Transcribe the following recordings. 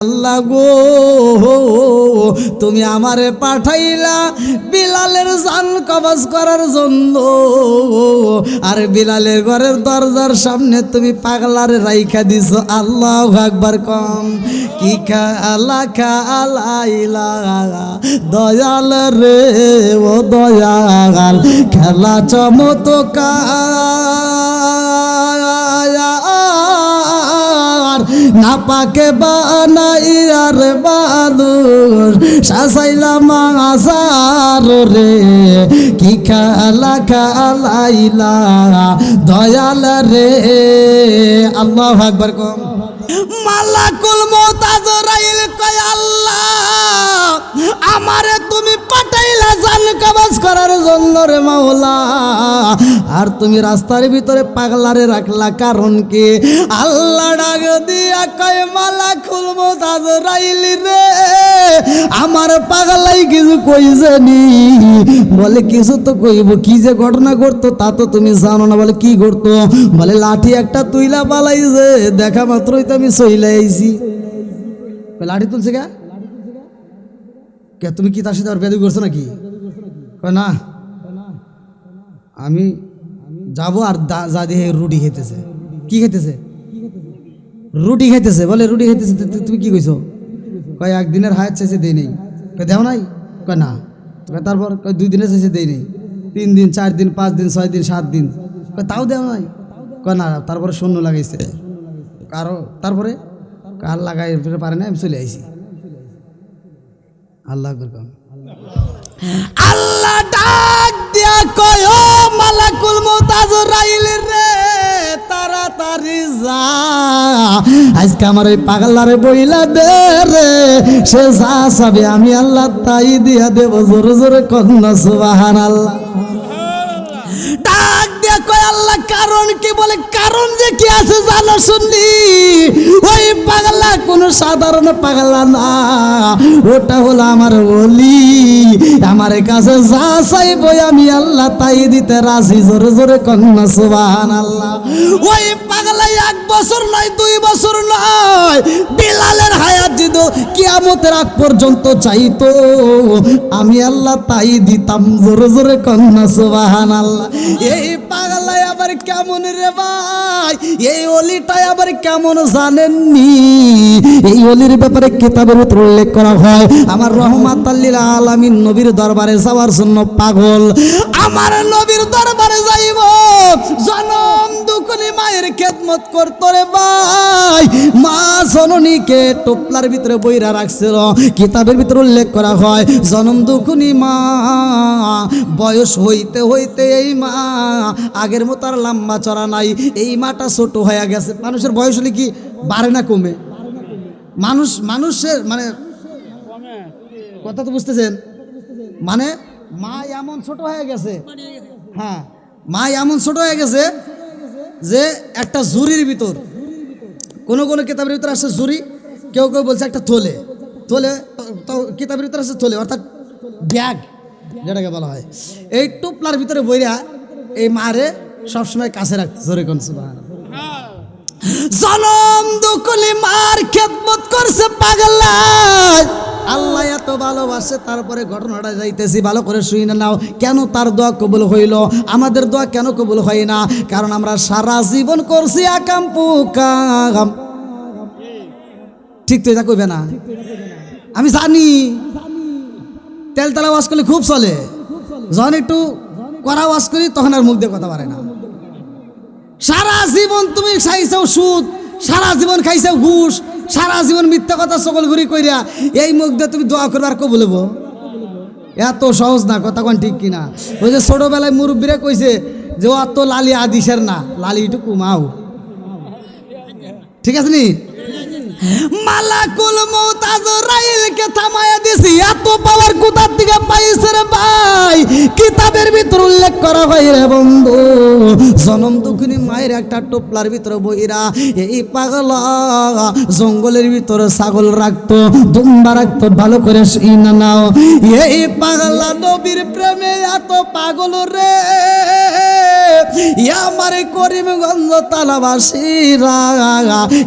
আল্লাহ গো, তুমি আমারে পাঠাইলা বিলালের জান কবজ করার জন্য, আর বিলালের ঘরের দরজার সামনে তুমি পাগলারে রাইখা দিছো। আল্লাহু আকবার কম। কি খালা খালাইলা দয়াল রে ও দয়াল, খেলা চমৎকার না পাকে বানাইয়ার বালুর সাজাইলাম আসার রে। কি খালা খালাইলা দয়াল রে। আল্লাহু আকবার কম। মালাকুল মউত আজরাইল কয় আল্লাহ আমারে তুমি পাঠাইলা জান কবজ করার জন্য রে মাওলা, আর তুমি রাস্তার ভিতরে পাগলারে রাখলা কারণ কি? আল্লাহ ডাক দিয়া কয় মালাকুল মউত আজরাইল রে, আমার পাগলাই কিছু কইছে নি? বলে কিছু তো কইব, কি যে ঘটনা ঘটতো তা তো তুমি জানো না। বলে কি ঘটতো? বলে লাঠি একটা তুইলা পালাইছে, দেখা মাত্রই তো আমি সইলা আইছি। লাঠি তুলছে কে? তুমি কি তার সাথে আর বেদবি করছো নাকি? না, আমি যাবো আর যা দিয়ে রুটি খেতেছে। কি খেতেছে? রুটি খাইতেছে। বলে রুটি খাইতেছে, তুমি কি কইছো? কয় একদিনের হায়াত চাইছে দেই নেই। দেও নাই? কয় না। তারপর 2 দিনের চাইছে দেই নেই, 3 দিন 4 দিন 5 দিন 6 দিন 7 দিন, তাও দেও নাই? কয় না। তারপরে শূন্য লাগাইছে কারো, তারপরে কার লাগাই পারে না, আমি চলে আইছি। আল্লাহ আল্লাহ ডাক দিয়া কয় ও মালাকুল মউত আজরাইল রে, তাড়াতাড়ি যা, আজকে আমার ওই পাগলারে বইলা দে রে, সে যা চাবে আমি আল্লাহ তাই দিয়া দেব। জোরে জোরে কন্যা সুবহানাল্লাহ। ডাক দিয়া কয় আল্লাহ কারণ কি? বলে কারণ যে কি আছে জানো শুনলি? ওই পাগলা কোন সাধারণ পাগলা না, ওটা হলো আমার ওলি। আমার কাছে যা চাইব আমি আল্লাহ তাই দিতে রাজি। জোরে জোরে কন্যা সুবহানাল্লাহ। ওই পাগলা 1 বছর নয় 2 বছর নয়, বিলালের হায়াত দিত কিয়ামতের আগ পর্যন্ত চাইতো, আমি আল্লাহ তাই দিতাম। জোরে জোরে কন্যা সুবহানাল্লাহ। এই পাগলাই আবার কেমন রে ভাই? এই অলিটাই আবার কেমন জানেননি? এই অলির ব্যাপারে কিতাবের ভিতরে উল্লেখ করা হয়, আমার রহমাতাল লিল আলামিন নবীর দরবারে যাওয়ার জন্য পাগল। আমার নবীর দরবারে যাইব, জনম দুঃখনি মায়ের খেদমত করতো রে ভাই। মা জননীকে টোপলার ভিতরে বইরা রাখছিল। কিতাবের ভিতরে উল্লেখ করা হয়, জনম দুঃখনি মা বয়স হইতে হইতে এই মা আগের মতো আর লম্বা চড়া নাই, এই মাটা ছোট হয়ে গেছে। মানুষের বয়স হলে কি বাড়ে না কমে? মানুষের মানে কথা তো বুঝতেছেন? মানে মা এমন ছোট হয়ে গেছে, হ্যাঁ মা এমন ছোট হয়ে গেছে যে একটা ঝুড়ির ভিতর, কোন কোন কিতাবের ভিতরে আসছে ঝুড়ি, কেউ কেউ বলছে একটা থলে, কিতাবের ভিতরে আসছে থলে, অর্থাৎ ব্যাগ যেটাকে বলা হয়। এই টুপলার ভিতরে বইরা এই মারে সবসময় কাছে রাখতে। জোরে কোন সুবহানাল্লাহ। জনম দুঃখলি মার খেদমত করছে পাগলা। আল্লাহ এত ভালোবাসে, তারপরে ঘটনাটা যাইতেছি ভালো করে শুনে নাও। কেন তার দোয়া কবুল হইল, আমাদের দোয়া কেন কবুল হয় না? কারণ আমরা সারা জীবন করছি আকাম পুকাম। ঠিক তো? এটা কইবে না? আমি জানি তেলতলা ওয়াজ করলে খুব চলে, যখন একটু কড়া ওয়াজ করি তখন আর মুখ দিয়ে কথা পারে না। সারা জীবন তুমি খাইছাও সুদ, সারা জীবন খাইছাও ঘুষ, সারা জীবন মিথ্যা কথা সকল ঘুরি কইরা এই মুখ দিয়ে তুমি দোয়া করবে আর কো বলবো? এত সহজ না, কথা কোন ঠিক কিনা? ওই যে ছোটবেলায় মুরব্বীরা কইছে যে ও তো লালি আদিসের না, লালি একটু কমাও। ঠিক আছে নি? মালাকুল মউত আজরাইলকে থামায়া দিছি, এত পাওয়ার কোথার থেকে পাইছে রে ভাই? কিতাবের ভিতর উল্লেখ করা হয় রে বন্ধু, জনম দুঃখিনী মায়ের একটা টোপলার ভিতরে বইরা এই পাগলা জঙ্গলের ভিতরে ছাগল রাখতো, দুম্বা রাখতো। ভালো করে শুনে নাও, এই পাগলা নবীর প্রেমে এত পাগল রে, আমার করিমগঞ্জ তালাবাসীরা।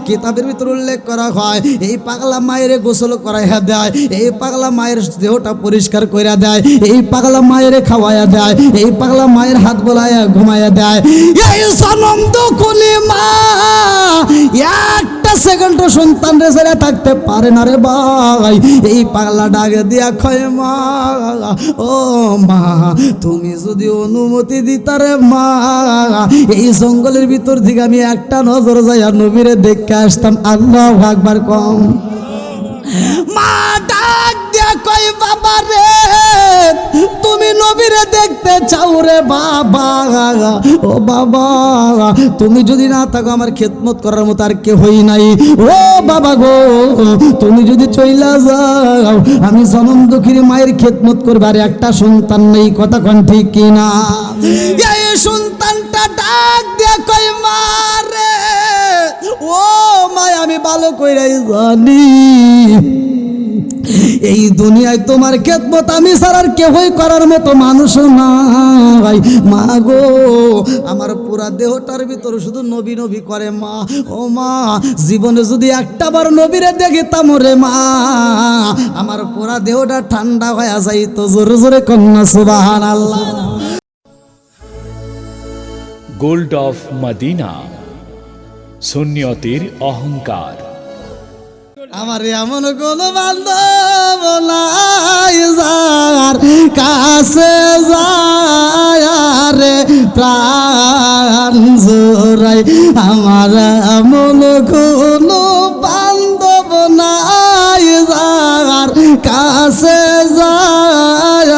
কিতাবের ভিতর উল্লেখ করা করা হয়, এই পাগলা মায়ের গোসল করাইয়া দেয়, এই পাগলা মায়ের দেহটা পরিষ্কার কইরা দেয়, এই পাগলা মায়ের খাওয়াইয়া দেয়, এই পাগলা মায়ের হাত বোলাইয়া ঘুমাইয়া দেয়। এই সনম দুখুলি মা একটা সেকেন্ড সন্তান রে ছেড়ে থাকতে পারে না রে ভাই। এই পাগলা ডাকে দিয়া কয় মা, ও মা তুমি যদি অনুমতি দিতা রে মা, এই জঙ্গলের ভিতর থেকে আমি একটা নজর যাইয়া নবীরে দেখে আসতাম। আল্লাহু আকবার কম। মা ডাক দিয়া কয় বাবা রে তুমি নবীরে দেখতে চাও রে বাবা, ও বাবা তুমি যদি না থাকো আমার খেদমত করার মতো আর কেউ হই নাই। ও বাবা গো তুমি যদি চইলা যাও আমি জনম দুঃখীর মায়ের খেদমত করবার একটা সন্তান নেই, কথা কোন ঠিক কিনা? এই সন্তানটা ডাক দিয়া কয় মা রে, ও মা আমি ভালো কইরাই জানি এই দুনিয়ায় তোমার খেদমত আমি ছাড়ার কেহই করার মতো মানুষ নাই। মা গো আমার পুরা দেহটার ভিতর শুধু নবী নবী করে মা। ও মা জীবনে যদি একটা বার নবীরে দেখিতাম রে মা, আমার পুরা দেহটা ঠান্ডা হয়ে যাইত। জোরে জোরে কন্যা সুবহানাল্লাহ। গোল্ড অফ মদিনা, সুন্নিয়তের অহংকার। আমার এমন কোন বান্ধব নাই যার কাছে যায় রে প্রাণ জোড়াই। আমার এমন কোন বান্ধব নাই যার কাছে যায়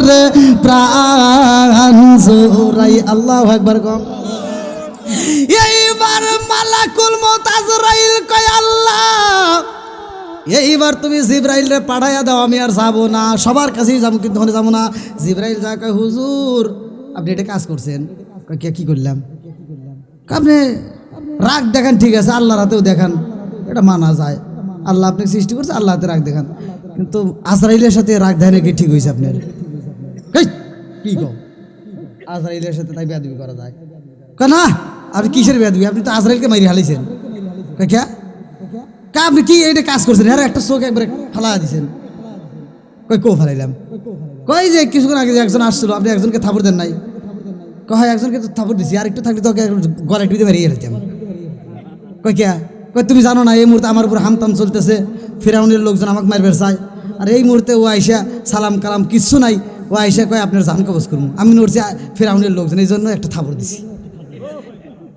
রে প্রাণ জোড়াই। আল্লাহু আকবার কম। এইবার মালাকুল মউত আজরাইল কয় আল্লাহ এইবার তুমি জিবরাইল রে পাঠাইয়া দাও, আমি আর যাবো না, সবার কাছেই যাবো কিন্তু ওখানে যাবো না। জিবরাইল যা কয় হুজুর আপনি এটা কাজ করছেন। কি করলাম? আপনি রাগ দেখান ঠিক আছে, আল্লাহর হাতেও দেখান, এটা মানা যায়। আল্লাহ আপনি সৃষ্টি করছে, আল্লাহ হাতে রাগ দেখান, কিন্তু আজরাইলের সাথে রাগ দেখানো কি ঠিক হয়েছে আপনার? কি কও আজরাইলের সাথে তাই বেয়াদবি করা যায়? না আপনি কিসের বেয়াদবি? আপনি তো আজরাইলকে মাইরে হালাইছেন। আপনি কি এইটা কাজ করছেন? হ্যাঁ একটা চোখ একবারে ফালা দিয়েছেন। কো ফালাইলাম? কই যে কিছুক্ষণ আগে একজন আসছিল, আপনি একজনকে থাপড় দেন নাই? কয় একজনকে তো থাপড় দিছি, আর একটু থাকলে তোকে গলায় টিপে মারিয়ে যেতাম। কই তুমি জানো না এই মুহূর্তে আমার উপর হামতাম চলতেছে, ফিরাউনের লোকজন আমাকে মারবে চায়, আর এই মুহূর্তে ও আইসা সালাম কালাম কিচ্ছু নাই, ও আইসা কয় আপনার জান কবজ করবো। আমি নড়ছি ফিরাউনের লোকজন, এই জন্য একটা থাপড় দিছি।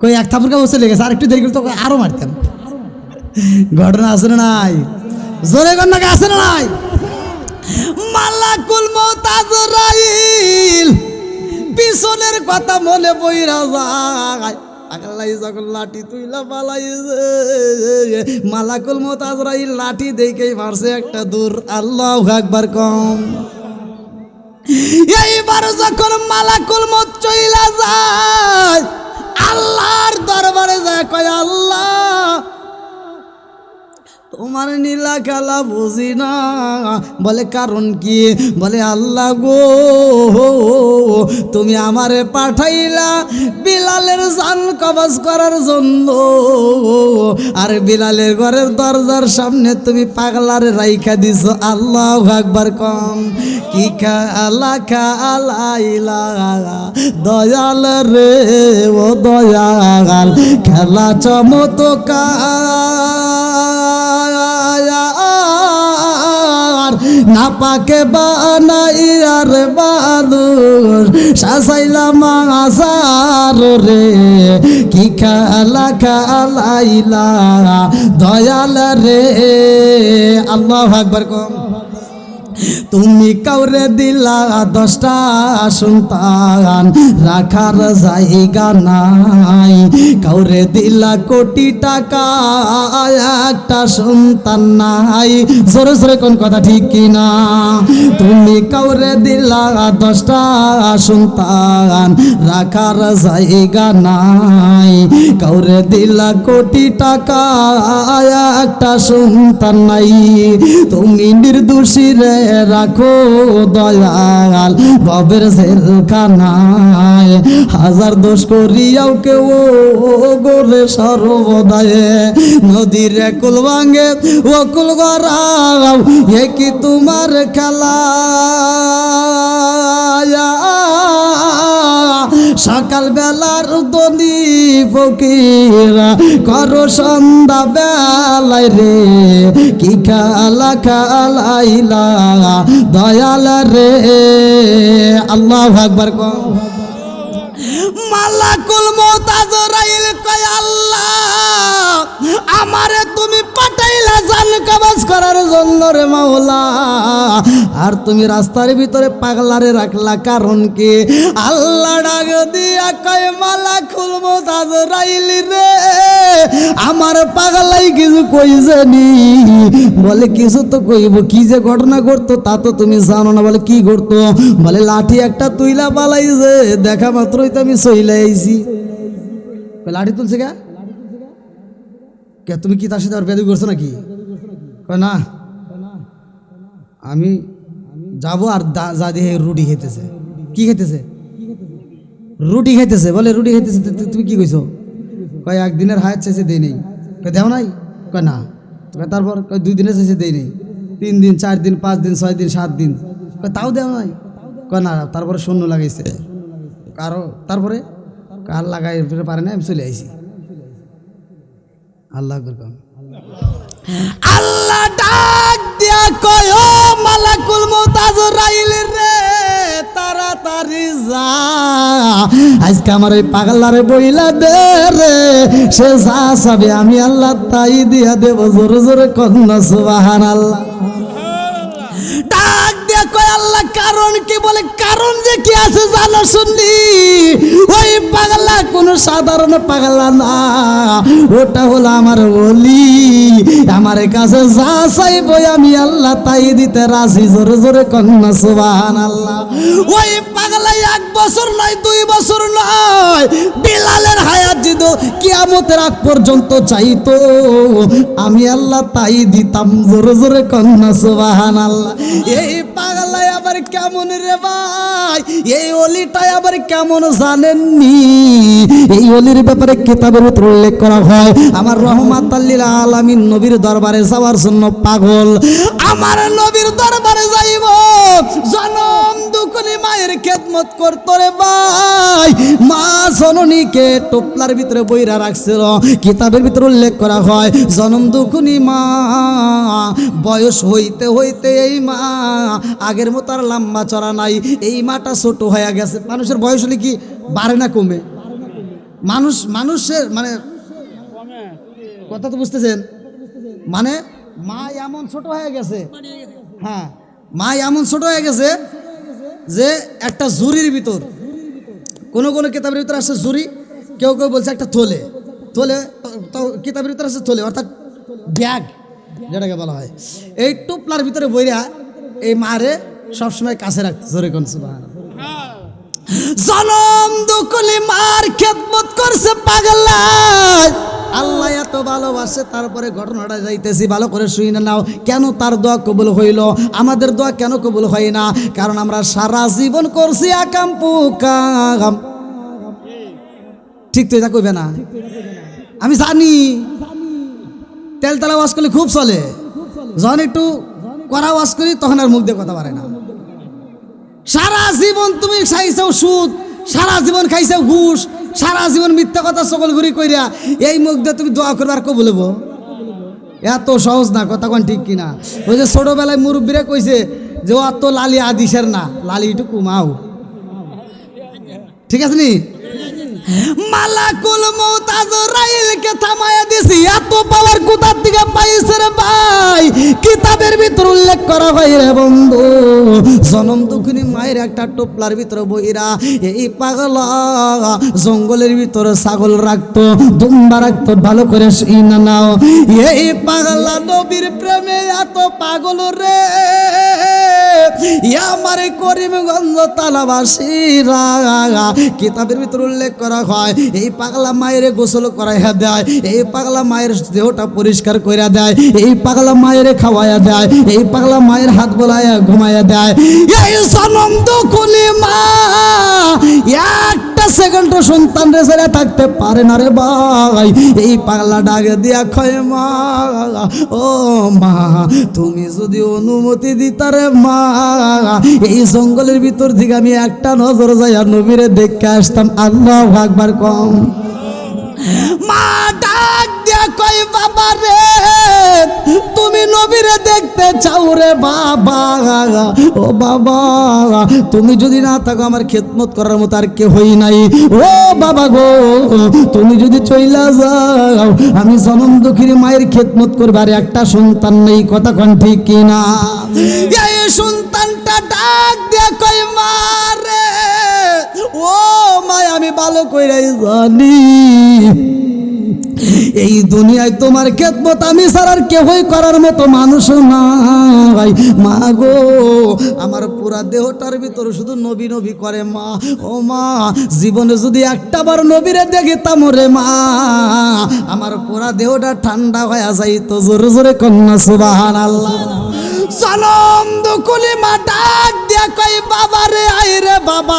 কই এক থাপড় কবজ চলে গেছে, আর একটু দেরি করে তোকে আরো মারতাম। ঘটনা আছে না নাই? জোরে কন্যাকে আছে না নাই? মালাকুল মউত আজরাইল পিছনের কথা মনে পইরা যায়। আল্লাহ যখন লাঠি তুইলা পালাইছে, মালাকুল মউত আজরাইল লাঠি দেখেই মারছে একটা দূর। আল্লাহু আকবার কম। এইবার যখন মালাকুল মউত চইলা যায়, আল্লাহর দরবারে যায় কয় আল্লাহ তোমার নীলা খেলা বুঝি না। বলে কারণ কি? বলে আল্লাহ গো তুমি আমারে পাঠাইলা বিলালের জান কবজ করার জন্য, আর বিলালের ঘরের দরজার সামনে তুমি পাগলারে রাইখা দিছো। আল্লাহু আকবার কম। কি খেলা খেলাইলা দয়াল রে ও দয়াল, খেলা চমৎকার না পাকে বানাইয়ার বালুর সাজাইলাম আসার রে। কি খেলা খেলাইলা দয়াল রে। আল্লাহু আকবার কম। তুমি কাউরে দিলা 10টা সন্তান, রাখার জায়গা নাই। কাউরে দিলা কোটি টাকা, একটা সন্তান নাই। জোরে জোরে কোন কথা ঠিক কিনা? তুমি কাউরে দিলা 10টা সন্তান, রাখার জায়গা নাই। কাউরে দিলা কোটি টাকা, একটা সন্তান নাই। তুমি নির্দোষী রে রাখো দয়াল ভবের জেলখানায়, হাজার দোষ করিয়াও কেউ গোরে সর্বদায়ে, নদীর কুল ভাঙে ও কুল গড়াও, এ কি তোমার খেলা? সকাল বেলার দনি ফকিরা করো সন্ধ্যা বেলায় রে, কি খেলা খেলাইলা দয়াল রে। আল্লাহু আকবার। মালাকুল মউত আজরাইল কয় আল্লাহ আমারে তুমি পাঠাইলা জান কবজ করার জন্য রে মাওলা, আর তুমি রাস্তার ভিতরে পাগলারে রাখলা কারণ কি? আল্লাহ ডাক দিয়া কয় মালাকুল মউত আজরাইল রে আমার পাগলাই কিছু কইছেনি? বলে কিছু তো কইব, কি যে ঘটনা ঘটতো তা তো তুমি জানো না। বলে কি ঘটতো? বলে লাঠি একটা তুইলা পালাইছে, দেখা মাত্রই তো আমি সইলে আইছি। লাঠি তুলছে কে? তুমি কি তার সাথে আর বেদবি করছো নাকি? না আমি যাবো আর যা দিয়ে রুটি খেতেছে। কি খেতেছে? রুটি খেতেছে। বলে রুটি খেতেছে, তুমি কি কইছো? কয় একদিনের হায়াত চাইছে দেই নেই। কয় দেও নাই? কয় না। তারপর কয় 2 দিনের চাইছে দেই নেই, 3 দিন 4 দিন 5 দিন 6 দিন 7 দিন। কয় তাও দেও নাই? কয় না। তারপরে শূন্য লাগাইছে কারো, তারপরে কার লাগাই পারে না, আমি চলে আইছি। আল্লাহ আল্লাহ ডাক দিয়া কয় ও মালাকুল মউত আজরাইল রে তাড়াতাড়ি যা, আজকে আমার ওই পাগলারে বইলা দে রে, সে যা চাবে আমি আল্লাহ তাই দিয়া দেব। জোরে জোরে কন্যা সুবহানাল্লাহ। ডাক দিয়া কয় আল্লাহ কারণ কি? বলে কারণ যে কি আছে জানো শুনলি? ওই পাগলা কোনো সাধারণ পাগলা না, ওটা হলো আমার ওলি। আমার কাছে যা চাইব আমি আল্লাহ তাই দিতে রাজি। জোরে জোরে কন্যা সুবহানাল্লাহ। ওই পাগলা 1 বছর নয় 2 বছর নয়, বিলালের হায়াত দিত কিয়ামতের আগ পর্যন্ত চাইতো, আমি আল্লাহ তাই দিতাম। জোরে জোরে কন্যা সুবহানাল্লাহ। এই পাগলাই আবার কেমন রে ভাই? এই অলিটাই আবার কেমন জানেননি? এই অলির ব্যাপারে কিতাবের ভিতর উল্লেখ করা হয় আমার রহমাতাল লিল আলামিন নবীর দরবারে যাওয়ার জন্য পাগল। আমার নবীর দরবারে যাইব, জনম দুকুনি মায়ের খেদমত করতো রে ভাই। মা জননীকে টোপলার ভিতরে বইরা রাখছিল। কিতাবের ভিতরে উল্লেখ করা হয় জনম দুকুনি মা বয়স হইতে হইতে এই মা আগের মতো আর লম্বা চড়া নাই, এই মাটা ছোট হয়ে গেছে। মানুষের বয়স হলে কি বাড়ে না কমে? মানুষের মানে কথা তো বুঝতেছেন, মানে মা এমন ছোট হয়ে গেছে, হ্যাঁ মা এমন ছোট হয়ে গেছে যে একটা ঝুড়ির ভিতর, কোনো কোনো কিতাবের ভিতরে আসছে ঝুড়ি, কেউ কেউ বলছে একটা থলে, কিতাবের ভিতরে আসছে থলে, অর্থাৎ ব্যাগ যেটাকে বলা হয়। এই টুপলার ভিতরে বইরা এই মারে সবসময় কাছে রাখতে। জোরে কোন সুবহানাল্লাহ। জনম দুকুলি মার খেদমত করছে পাগলা। আল্লাহ এত ভালোবাসে, তারপরে ঘটনাটা যাইতেছি ভালো করে শুই না নাও। কেন তার দোয়া কবুল হইল, আমাদের দোয়া কেন কবুল হয় না? কারণ আমরা সারা জীবন করছি আকাম পুকাম। ঠিক তো এটা কইবে না? আমি জানি তেলতেলা ওয়াজ করলে খুব চলে, যখন একটু কড়া ওয়াজ করি তখন আর মুখ দিয়ে কথা পারে না। সারা জীবন তুমি খাইছাও সুদ, সারা জীবন খাইছাও ঘুষ, সারা জীবন মিথ্যা কথা সকল ঘুরি কইরা এই মুখ দিয়ে তুমি দোয়া করবে আর কো বলবো? এত সহজ না, কথা কোন ঠিক কিনা? ওই যে ছোটবেলায় মুরব্বীরা কইছে যে ও তো লালি আদিসের না, লালি একটু কমাও। ঠিক আছে নি? মালাকুল মউত আজরাইলকে থামায়া দিছি। এত পাওয়ার কোথার থেকে পাইছে রে ভাই? কিতাবের ভিতর উল্লেখ করা হয় রে বন্ধু, জনম দুঃখিনী মায়ের একটা টোপলার ভিতরে বইরা এই পাগলা জঙ্গলের ভিতরে ছাগল রাখতো, দুম্বা রাখতো। ভালো করে শুনে নাও, এই পাগলা নবীর প্রেমে এত পাগল রে, আমার করিমগঞ্জ তালাবাসীরা, কিতাবের ভিতর উল্লেখ করা হয় এই পাগলা মায়ের গোসল করাইয়া দেয়, এই পাগলা মায়ের দেহটা পরিষ্কার কইরা দেয়, এই পাগলা মায়ের খাওয়াইয়া দেয়, এই পাগলা মায়ের হাত বোলাইয়া ঘুমাইয়া দেয়। এই সনম দুকুলি মা একটা সেকেন্ড সন্তান রেসে থাকতে পারে না রে ভাই। এই পাগলা ডাকে দিয়া কয় মা, ও মা তুমি যদি অনুমতি দিতা রে মা, এই জঙ্গলের ভিতর থেকে আমি একটা নজর যাইয়া নবীরে দেখে আসতাম। আল্লাহু আকবার কম। মা ডাক দিয়া কই বাবা রে তুমি নবীরে দেখতে চাও রে বাবা, ও বাবা তুমি যদি না থাকো আমার খেদমত করার মতো আর কেউ হই নাই। ও বাবা গো তুমি যদি চইলা যাও আমি জনম দুঃখীর মায়ের খেদমত করবার একটা সন্তান নেই, কথা কোন ঠিক কিনা? এই সন্তানটা ডাক দিয়া কই মা রে, ও মা আমি ভালো কইরাই জানি এই দুনিয়ায় তোমার খেদমত আমি ছাড়ার কেউই করার মতো মানুষ নাই। মা গো আমার পুরা দেহটার ভিতর শুধু নবী নবী করে মা। ও মা জীবনে যদি একটা বার নবীরে দেখিতাম রে মা, আমার পুরা দেহটা ঠান্ডা হয়ে যাইতো। জোরে জোরে কন্যা সুবহানাল্লাহ। সনম দুকুলি মা ডাক দিয়া কই বাবা রে আই রে বাবা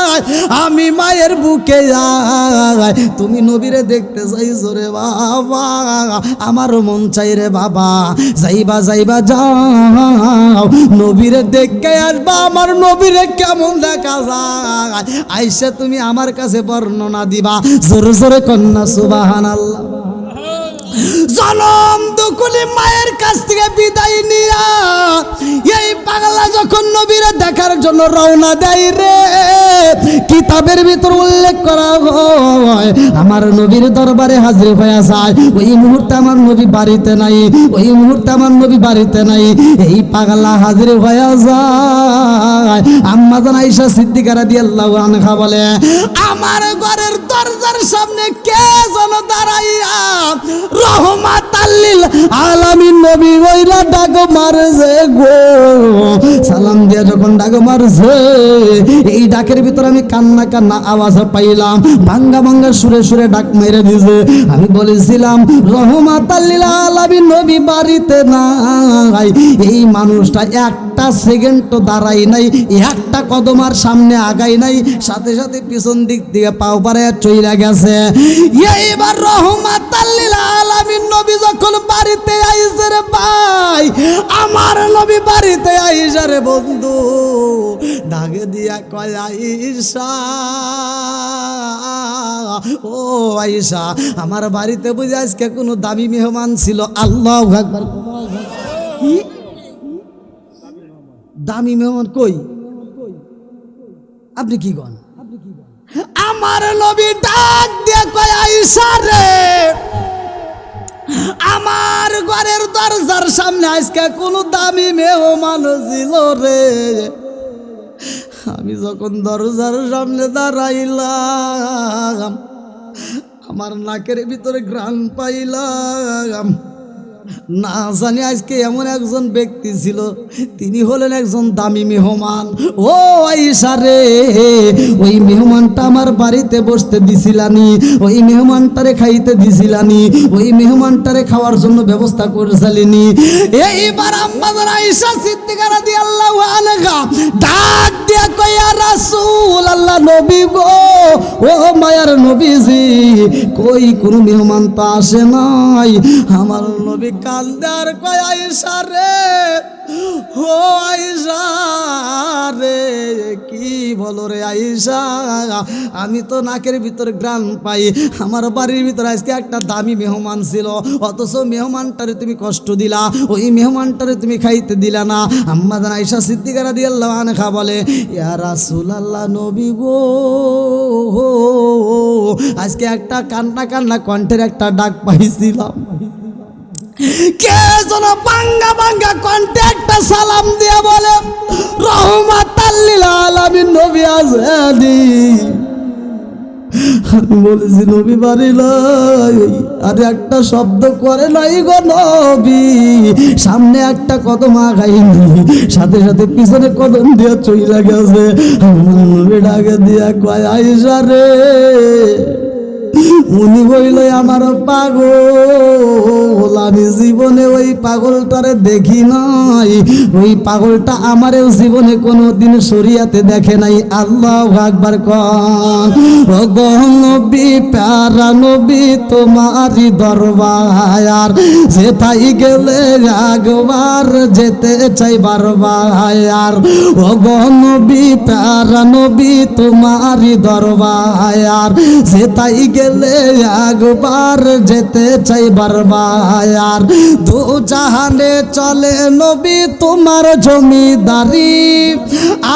আয়, আমি মায়ের বুকে যাই, তুমি নবীরে দেখতে চাইছো রে বাবা, আমারও মন চাই রে বাবা। যাইবা যাইবা যাও নবীরে দেখে আসবা, আমার নবীরে কেমন দেখা যায় আইসা তুমি আমার কাছে বর্ণনা দিবা। জোরে জোরে কন্যা সুবহানাল্লাহ। জনম দুকুলি মায়ের কাছ থেকে বিদায় নিয়া এই পাগলা যখন নবীরে দেখার জন্য রওনা দেয় রে, কিতাবের ভিতর উল্লেখ করা হয় আমার নবীর দরবারে হাজির হয়ে যায়। ওই মুহূর্তে আমার নবী বাড়িতে নাই, ওই মুহূর্তে আমার নবী বাড়িতে নাই। এই পাগলা হাজির হয়ে যায়। আম্মা জান আয়েশা সিদ্দিকা রাদিয়াল্লাহু আনহা বলে আমার ঘরের দরজার সামনে কে যেন দাঁড়াইয়া রহমাতাল লিল আলামিন নবী ওইরা ডাক মারছে গো। সালাম দিয়া যখন ডাক মারছে এই ডাকের ভিতর আমি কান্না কান্না আওয়াজ পাইলাম, ভাঙ্গা ভাঙ্গা সুরে সুরে ডাক মেরে দিছে। আমি বলেছিলাম রহমাতাল লিল আলামিন নবী বাড়িতে নাই। এই মানুষটা একটা সেকেন্ড তো দাঁড়াই নাই, একটা কদম আর সামনে আগাই নাই, সাথে সাথে পিছন দিক দিয়ে পাও পাড়ায় চইলা গেছে। এইবার রহমাতাল লিল আলামিন নবী যখন বাড়িতে আইছে রে ভাই, আমার নবী বাড়িতে আইসা রে বন্ধু ডাকে দিয়া কয় আয়েশা, ও আয়েশা আমার বাড়িতে বুঝে আজকে কোনো দামি মেহমান ছিল। আল্লাহু আকবার। কি দামি মেহমান কই? আপনি কি কন? আমার নবী ডাক দিয়ে কয় আয়েশা রে আমার ঘরের দরজার সামনে আজকে কোন দামি মেহমান ছিল রে। আমি যখন দরজার সামনে দাঁড়াইলাম আমার নাকের ভিতরে ঘ্রাণ পাইলাম, না জানি আজকে এমন একজন ব্যক্তি ছিল, তিনি হলেন একজন দামি মেহমান। ও আয়েশা রে ওই মেহমানটা আমার বাড়িতে বসতে দিছিলানি, ওই মেহমানটারে খাইতে দিছিলানি, ওই মেহমানটারে খাওয়ার জন্য ব্যবস্থা করেছিলেনি। এইবার আম্মা আয়েশা সিদ্দিকা রাদিয়াল্লাহু আনহা ডাক দিয়া কয় ইয়া রাসূলুল্লাহ নবী গো, ও মায়ার নবীজি কই কোন মেহমান তো আসে নাই। আমার নবী কান্দার কয় আয়েশা রে, ও আয়েশা রে কি বলো রে আয়েশা, আমি তো নাকের ভিতরে ঘ্রাণ পাই, আমার বাড়ির ভিতরে আজকে একটা দামি মেহমান ছিল, অথচ মেহমানটারে তুমি কষ্ট দিলা, ওই মেহমানটারে তুমি খাইতে দিলা না। আম্মা জান আয়েশা সিদ্দিকা রাদিয়াল্লাহু আনহা বলে ইয়া রাসূলুল্লাহ নবী গো, আজকে একটা কান্না কান্না কণ্ঠের একটা ডাক পাইছিলাম, কে যেন বাঙ্গা বাঙ্গা কণ্ঠে একটা সালাম দিয়ে বলে রহমাতাল লিল আলামিন নবী আজহাদি। আমি বলেছি নবী বাড়ি নাই, আর একটা শব্দ করে নাই গো নবী, সামনে একটা কদম আগাইনি, সাথে সাথে পিছনে কদম দিয়ে চইলা গেছে। আমার নবী ডাকে দিয়া কয় আয়েশা রে, উনি বইল আমার পাগল, আমি জীবনে ওই পাগলটারে দেখি নাই, ওই পাগলটা আমারও জীবনে কোনোদিন শরিয়াতে দেখে নাই। আল্লাহু আকবার কন। ও গো নবী প্যারা নবী তোমারই দরবার, যেথায় গেলে একবার যেতে চাই বারবার। ও গো নবী প্যারা নবী তোমারই দরবার, যেথায় গেলে একবার যেতে চাই বারবার। দু জাহানে চলে নবী তোমার জমিদারি,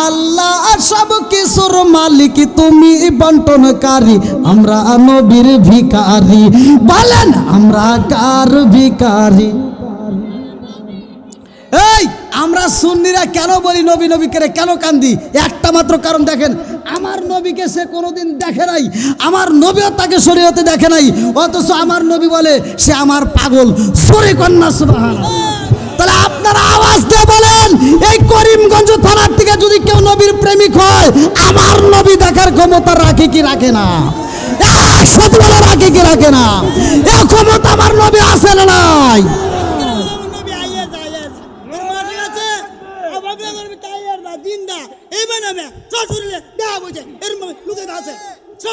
আল্লাহ সব কিছুর মালিক তুমি বন্টনকারী, আমরা নবীর ভিখারি। বলেন আমরা কার ভিখারি? এই আমরা সুন্নিরা কেন বলি নবী নবী করে কেন কান্দি? একটা মাত্র কারণ দেখেন, আমার নবীকে সে কোনোদিন দেখে নাই, আমার নবীও তাকে শরীয়তে দেখে নাই, অথচ আমার নবী বলে সে আমার পাগল। সরে কন্যা সুবহানাল্লাহ। তাহলে আপনারা আওয়াজ দিয়ে বলেন, এই করিমগঞ্জ থানার থেকে যদি কেউ নবীর প্রেমিক হয়, আমার নবী দেখার ক্ষমতা রাখে কি রাখে না? সত্যি বলে রাখে কি রাখে না? এই ক্ষমতা আমার নবী আছে না নাই?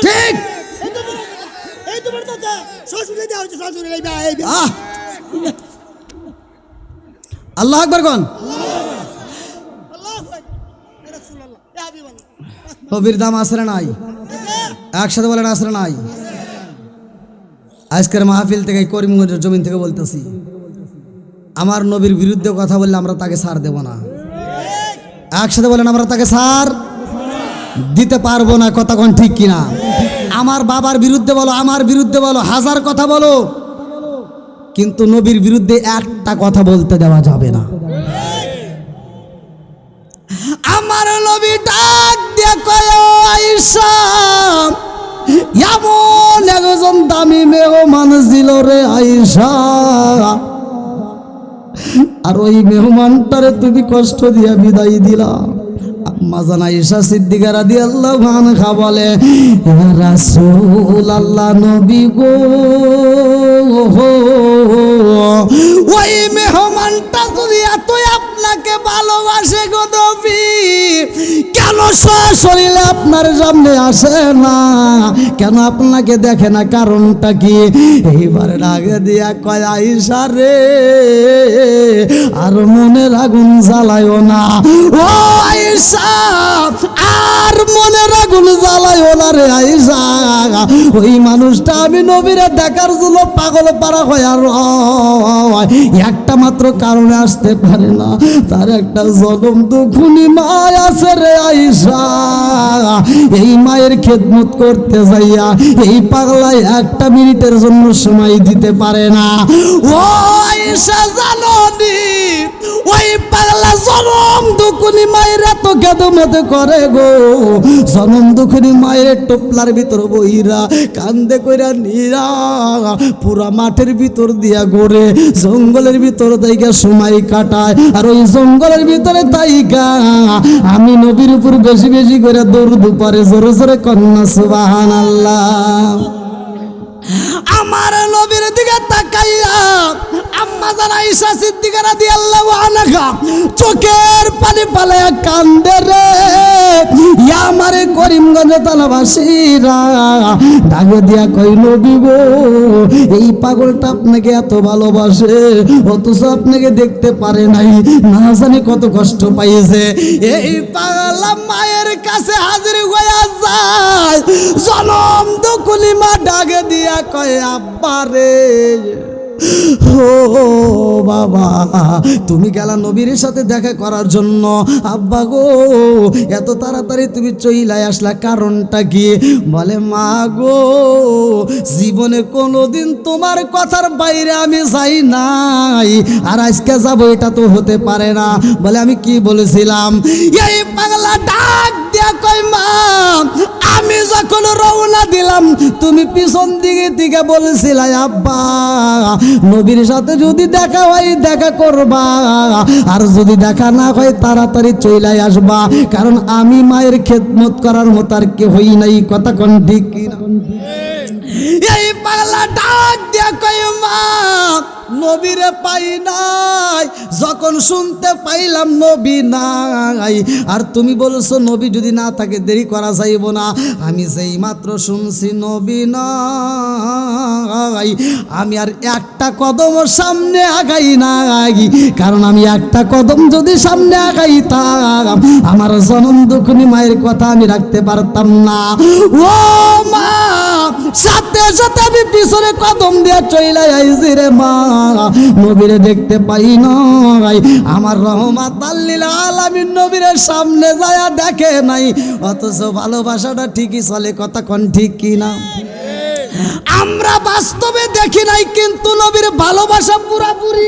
ঠিক আল্লাহ আকবার কোন। নবীর দাম আসরে নাই, একসাথে বলেন আসরে নাই। আজকের মাহফিল থেকে করিমগঞ্জের জমিন থেকে বলতেছি, আমার নবীর বিরুদ্ধে কথা বললে আমরা তাকে ছাড় দেব না। একসাথে বলেন আমরা তাকে ছাড় দিতে পারবো না। কথা কোন ঠিক কিনা? আমার বাবার বিরুদ্ধে বলো, আমার বিরুদ্ধে বলো, হাজার কথা বলো, কিন্তু নবীর বিরুদ্ধে একটা কথা বলতে দেওয়া যাবে না। আমার নবী ডাক দিয়ে কয় আয়েশা, এমন একজন দামি মেহমান ছিল রে আয়েশা, আর ওই মেহমানটারে তুমি কষ্ট দিয়া বিদায় দিলা। আম্মা জান আয়েশা সিদ্দিকা রাদিয়াল্লাহু আনহা বলে, ইয়া রাসূলুল্লাহ নবী গো, ওই মেহমানটা যদি এত আপনাকে ভালোবাসে গো নবী, কেন সশরীরে আপনার সামনে আসে না, কেন আপনাকে দেখে না, কারণটা কি? এইবারে ডাকে দিয়া কয় আয়েশা রে, আর মনের আগুন জ্বালায়ও না। ও আয়েশা, আর মনের আগুন জ্বালায়ও না রে আয়েশা, ওই মানুষটা আমি নবীরে দেখার জন্য পাগল পারা হয়, আর একটা মাত্র কারণে আসতে পারে না, তার একটা জনম দুঃখুনি মা আছে রে আয়েশা। এই মায়ের খেদমত করতে যাইয়া এই পাগলায় একটা মিনিটের জন্য সময় দিতে পারে না। ও আয়েশা জানোনি, ওই পাগলা জনম দুঃখুনি মায়ের এত খেদমত করে গো, জনম দুঃখুনি মায়ের টোপলার ভিতর বইরা কান্দে কইরা নিরা পুরা মাঠের ভিতর দিয়া ঘুরে, জঙ্গলের ভিতর তাইকা সময় কাটায়, আর ওই জঙ্গলের ভিতরে তাইকা আমি নবীর উপর বেশি বেশি করে দরুদ পড়ে, জোরে জোরে কন্যা সুবহানাল্লাহ। আমার নবীর দিকে তাকাইয়া আম্মা জান আয়েশা সিদ্দিকা রাদিয়াল্লাহু আনহা চোখের পানি পালায়া কান্দে রে। ইয়া আমারে করিমগঞ্জ তালাবাসীরা ডাকে দিয়া কই নবী গো, এই পাগলটা আপনাকে এত ভালোবাসে, অথচ আপনাকে দেখতে পারে নাই, না জানি কত কষ্ট পাইছে। এই পাগলা মায়ের কাছে হাজির হইয়া যায়, জনম দুকুলি মা ডাকে দিয়া কয় আব্বা রে, ও বাবা তুমি গেলা নবীর সাথে দেখা করার জন্য, আব্বা গো এত তাড়াতাড়ি তুমি চইলাই আসলা, কারণটা কি? বলে মা গো, জীবনে কোনোদিন তোমার কথার বাইরে আমি যাই নাই, আর আজকে যাব এটা তো হতে পারে না। বলে আমি কি বলেছিলাম? এই পাগলা ডাক দিয়া কই মা আমি যখন রওনা দিলাম তুমি পিছন দিকে থেকে বলছিলা আব্বা নবীর সাথে যদি দেখা হয় দেখা করবা, আর যদি দেখা না হয় তাড়াতাড়ি চলে আসবা, কারণ আমি মায়ের খেদমত করার মতো আর কে হই নাই। কথা কোন ঠিক কিনা? এই পাগলা ডাক দিয়া কই মা নবীরে পাই নাই, যখন শুনতে পাইলাম নবী নাই, আর তুমি বলছো নবী যদি না থাকে দেরি করা যাইব না। আমি যেই মাত্র শুনছি নবী নাই, আমি আর একটা কদম সামনে আগাই নাই, কারণ আমি একটা কদম যদি সামনে আগাইতাম আমার জনম দুঃখনি মায়ের কথা আমি রাখতে পারতাম না। ও মা সাথে সাথে আমি পিছনে কদম দিয়া চলে আইছি রে মা, নবীরে দেখতে পাই নাই। আমার রহমাতাল লিল আলামিন নবীর সামনে যায়া দেখে নাই, অথচ ভালোবাসাটা ঠিকই চলে। কথা কোন ঠিক কিনা? আমরা বাস্তবে দেখি নাই, কিন্তু নবীর ভালোবাসা পুরাপুরি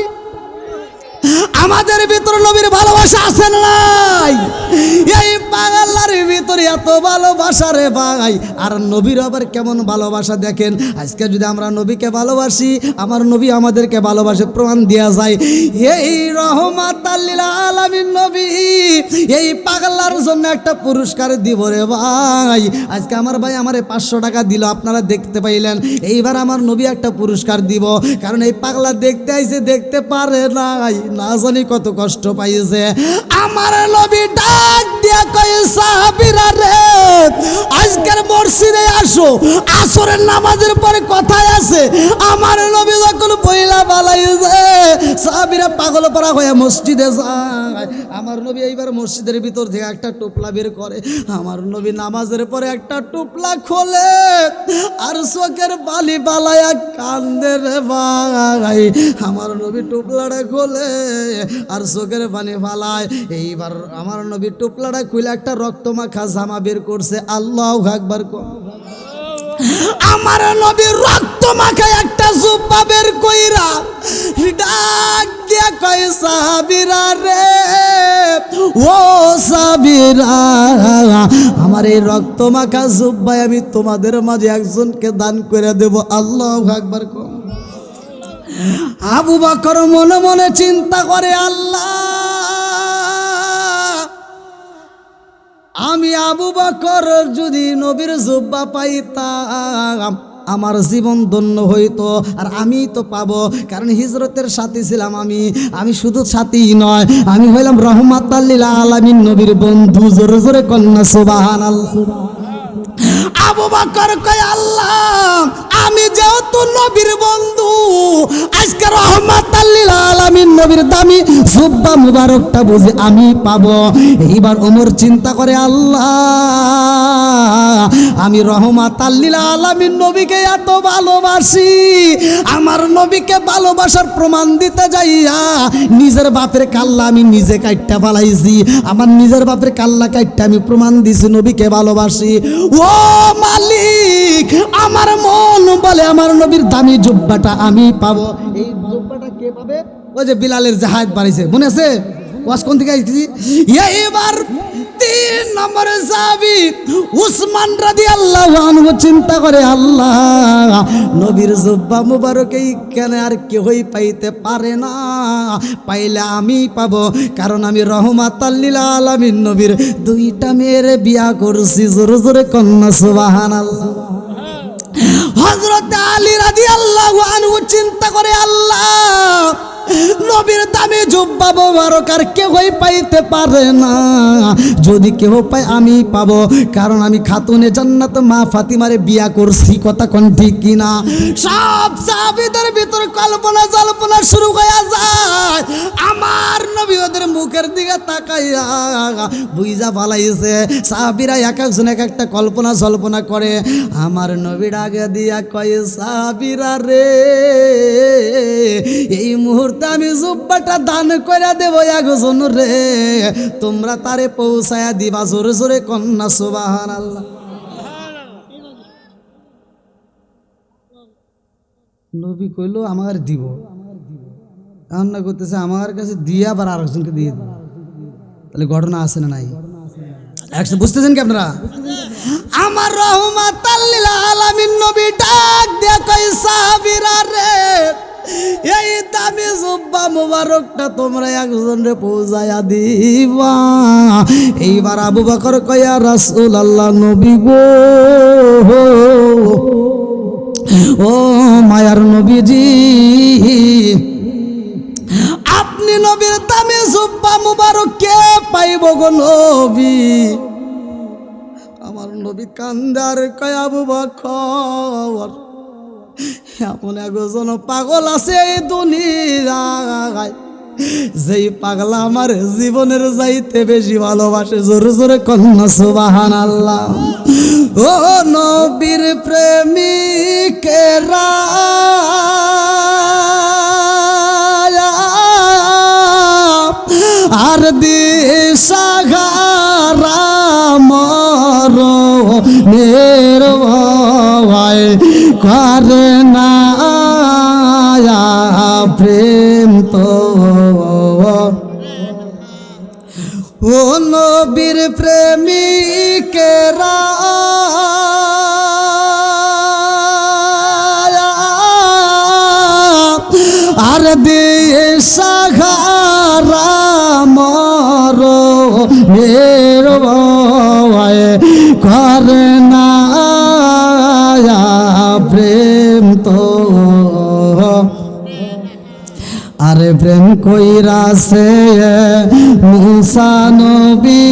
আমাদের ভিতরে নবীর ভালোবাসা আছে না নাই? এই পাগলার ভিতরে এত ভালোবাসা রে ভাই, আর নবীর আবার কেমন ভালোবাসা দেখেন। আজকে যদি আমরা নবীকে ভালোবাসি, আমার নবী আমাদেরকে ভালোবাসে, প্রমাণ দেওয়া যায়। এই রহমাতাল লিল আলামিন নবী এই পাগলার জন্য একটা পুরস্কার দিব রে ভাই। আজকে আমার ভাই আমারে 500 টাকা দিল, আপনারা দেখতে পাইলেন। এইবার আমার নবী একটা পুরস্কার দিব, কারণ এই পাগলা দেখতে আইছে, দেখতে পারে নাই, না জানি কত কষ্ট পাইছে। আমার নবী ডাক দিয়া কয় সাহাবীরা রে আজকের মসজিদে আসো, আসরের নামাজের পরে কথাই আছে। আমার নবী যখন পয়লা বালাইছে সাহাবীরা পাগল পড়া হয়ে মসজিদে যায়। আমার নবী এইবার মসজিদের ভিতর থেকে একটা টোপলা বের করে, আমার নবী নামাজের পরে একটা টোপলা খোলে আর চোখের বালি বালায়া কান্দে রে ভাই। আমার নবী টোপলাটা খোলে আর চোখের পানি ফালায়। এইবার আমার নবী টোপলাটা খুলে একটা রক্তমাখা জামা বের করছে। আল্লাহু আকবার। আমার নবী রক্তমাখা একটা জুব্বা বের কইরা ডাক দিয়া কয় সাহাবীরা রে ও সাহাবীরা, আমার এই রক্তমাখা জুব্বায় আমি তোমাদের মাঝে একজনকে দান করে দেব। আল্লাহু আকবার। আবু বকর মনে মনে চিন্তা করে, আল্লাহ আমি আবু বকর যদি নবীর জুব্বা পাইতাম আমার জীবন ধন্য হইতো, আর আমি তো পাবো, কারণ হিজরতের সাথী ছিলাম আমি শুধু সাথী নয়, আমি হইলাম রহমাতাল লিল আলামিন নবীর বন্ধু। জোরে জোরে কন্যা সুবহানাল্লাহ। আবু বকর কয় আল্লাহ আমি যেহেতু নবীর বন্ধু, আজকে রহমাতাল লিল আলামিন নবীর দামি জুব্বা মুবারকটা বুঝি আমি পাবো। এইবার ওমর চিন্তা করে, আল্লাহ আমি রহমাতাল লিল আলামিন নবীকে এত ভালোবাসি, আমার নবীকে ভালোবাসার প্রমাণ দিতে যাইয়া নিজের বাপের কাল্লা আমি নিজে কাইট্টা পালাইছি। আমার নিজের বাপের কাল্লা কাইট্টা আমি প্রমাণ দিছি নবীকে ভালোবাসি। ও মালিক আমার মন বলে আমার নবীর দামি জুব্বাটা আমি পাবো। এই জুব্বাটা কে পাবে? ওই যে বিলালের জাহাজ বাড়িছে, মনে আছে? ওয়াজ কোন থেকে আইছি? এইবার 3 নম্বরে সাহাবী উসমান রাদিয়াল্লাহু আনহু চিন্তা করে, আল্লাহ নবীর জুব্বা মুবারক এই কেন আর কেউই পাইতে পারে না, পাইলে আমি পাবো, কারণ আমি রহমাতাল লিল আলামিন নবীর 2টা মেয়ের বিয়া করছি। জোরে জোরে কন্যা সুবহানাল্লাহ। হযরত আলী রাদিয়াল্লাহু আনহু চিন্তা করে, আল্লাহ নবীর দামি জুব্বা মুবারক আর কেউই পাইতে পারে না, যদি কেউ পায় আমি পাবো, কারণ আমি খাতুনে জান্নাত মা ফাতিমারে বিয়া করছি। কথা কোন ঠিক কিনা? সব সাহাবীদের ভিতর কল্পনা জল্পনা শুরু হয়ে যায়। আমার নবী ওদের মুখের দিকে তাকাইয়া বুইজা ফালাইছে। সাহাবীরা এক একজন এক একটা কল্পনা জল্পনা করে। আমার নবীর আগে দিয়া কয়, সাহাবীরা রে এই মুহূর্তে আমি জুব্বাটা দান করে দেব একজন রে, তোমরা তারে পৌঁছায়া দিবা। জোরে জোরে কন্যা সুবহানাল্লাহ। নবী কইলো আমার দিব, কান্না করতেছে আমার কাছে দিয়ে আবার আরেকজনকে দিয়ে দিব। তাহলে ঘটনা আছে না নাই? একসাথে বুঝতেছেন কি আপনারা? আমার রহমাতাল লিল আলামিন নবী ডাক দিয়া কই সাহাবীরা রে, এই দামি জুব্বা মুবারকটা তোমরা একজনরে পৌঁছায়া দিবা। এইবার আবু বকর কয়া রাসূলুল্লাহ নবী গো, ও মায়ার নবীজি, আপনি নবীর দামি জুব্বা মুবারক কে পাইব গো নবী? আমার নবী কান্দার কয় আবু বকর, এমন একজন পাগল আছে এই দুনিয়ায়, যেই পাগলা আমার জীবনের যাইতে বেশি ভালোবাসে। জোরে জোরে কন্যা সুবহানাল্লাহ। ও নবীর প্রেমিকেরা আর দিশাহারা মরণের ভয় করে না প্রেম তো। ও নবীর প্রেমিকেরা আর দিশাহারা মরণের ভয় করে না প্রেম তো। আরে প্রেম কইরাছে মুসা নবী,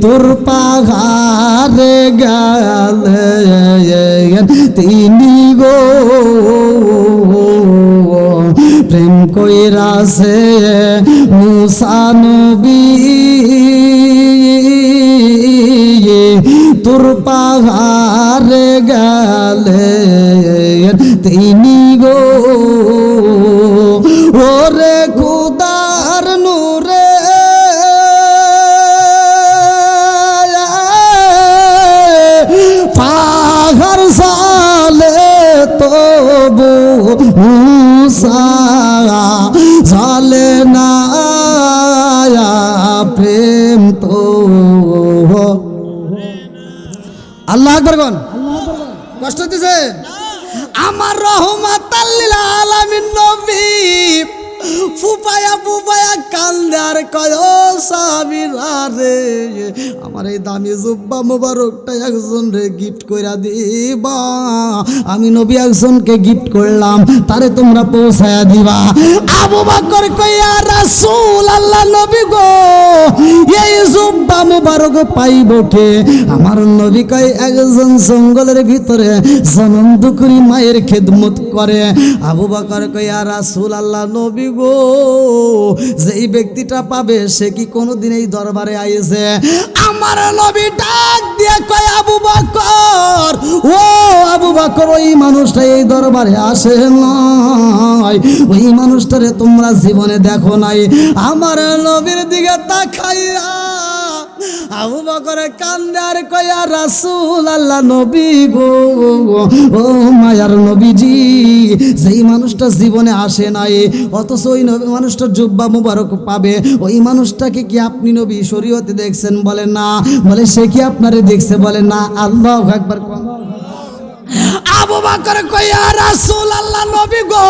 তোর পাহাড়ে গেলেন তিনি গো, প্রেম কইরাছে মুসা নবী, তোর পাহাড়ে গেলেন তিনি গো। ওরে খুদার নূরে পাহাড় সালে তবু মুসা জালে না প্রেম তো। আল্লাহ আকবার কোন কষ্ট দিছে। আমার রহমাতাল লিল আলামিন নবী ফুপায়া ফুপায়া কান্দে আর কয় ও সাহাবীরা রে, আমার এই দামি জুব্বা মুবারকটা একজন রে গিফট কইরা দিবা। আমি নবী একজনকে গিফট করলাম, তারে তোমরা পৌঁছায়া দিবা। আবু বকর কইয়া রাসূলুল্লাহ নবী গো, এই জুব্বা মুবারক পাইব কে? আমার নবী কয় একজন জঙ্গলের ভিতরে জনম দুকুরি মায়ের খেদমত করে। আবু বকর কইয়া রাসূলুল্লাহ নবী গো, যেই ব্যক্তিটা পাবে সে কি কোনোদিন এই দরবারে আইছে? আমার নবী ডাক দিয়ে কয় আবু বকর, ও আবু বকর, ওই মানুষটা এই দরবারে আসে নাই, ওই মানুষটারে তোমরা জীবনে দেখো নাই। আমার নবীর দিকে তাকাইয়া আবু বকর কান্দে আর কয়া রাসূলুল্লাহ নবী গো, ও মায়ার নবীজি, যেই মানুষটা জীবনে আসে নাই অথচ ওই মানুষটার জুব্বা মুবারক পাবে, ওই মানুষটাকে কি আপনি নবী শরীয়তে দেখছেন? বলে না। বলে সে কি আপনারে দেখছে? বলে না। আল্লাহু আকবার। আবু বকর কইয়া রাসূলুল্লাহ নবী গো,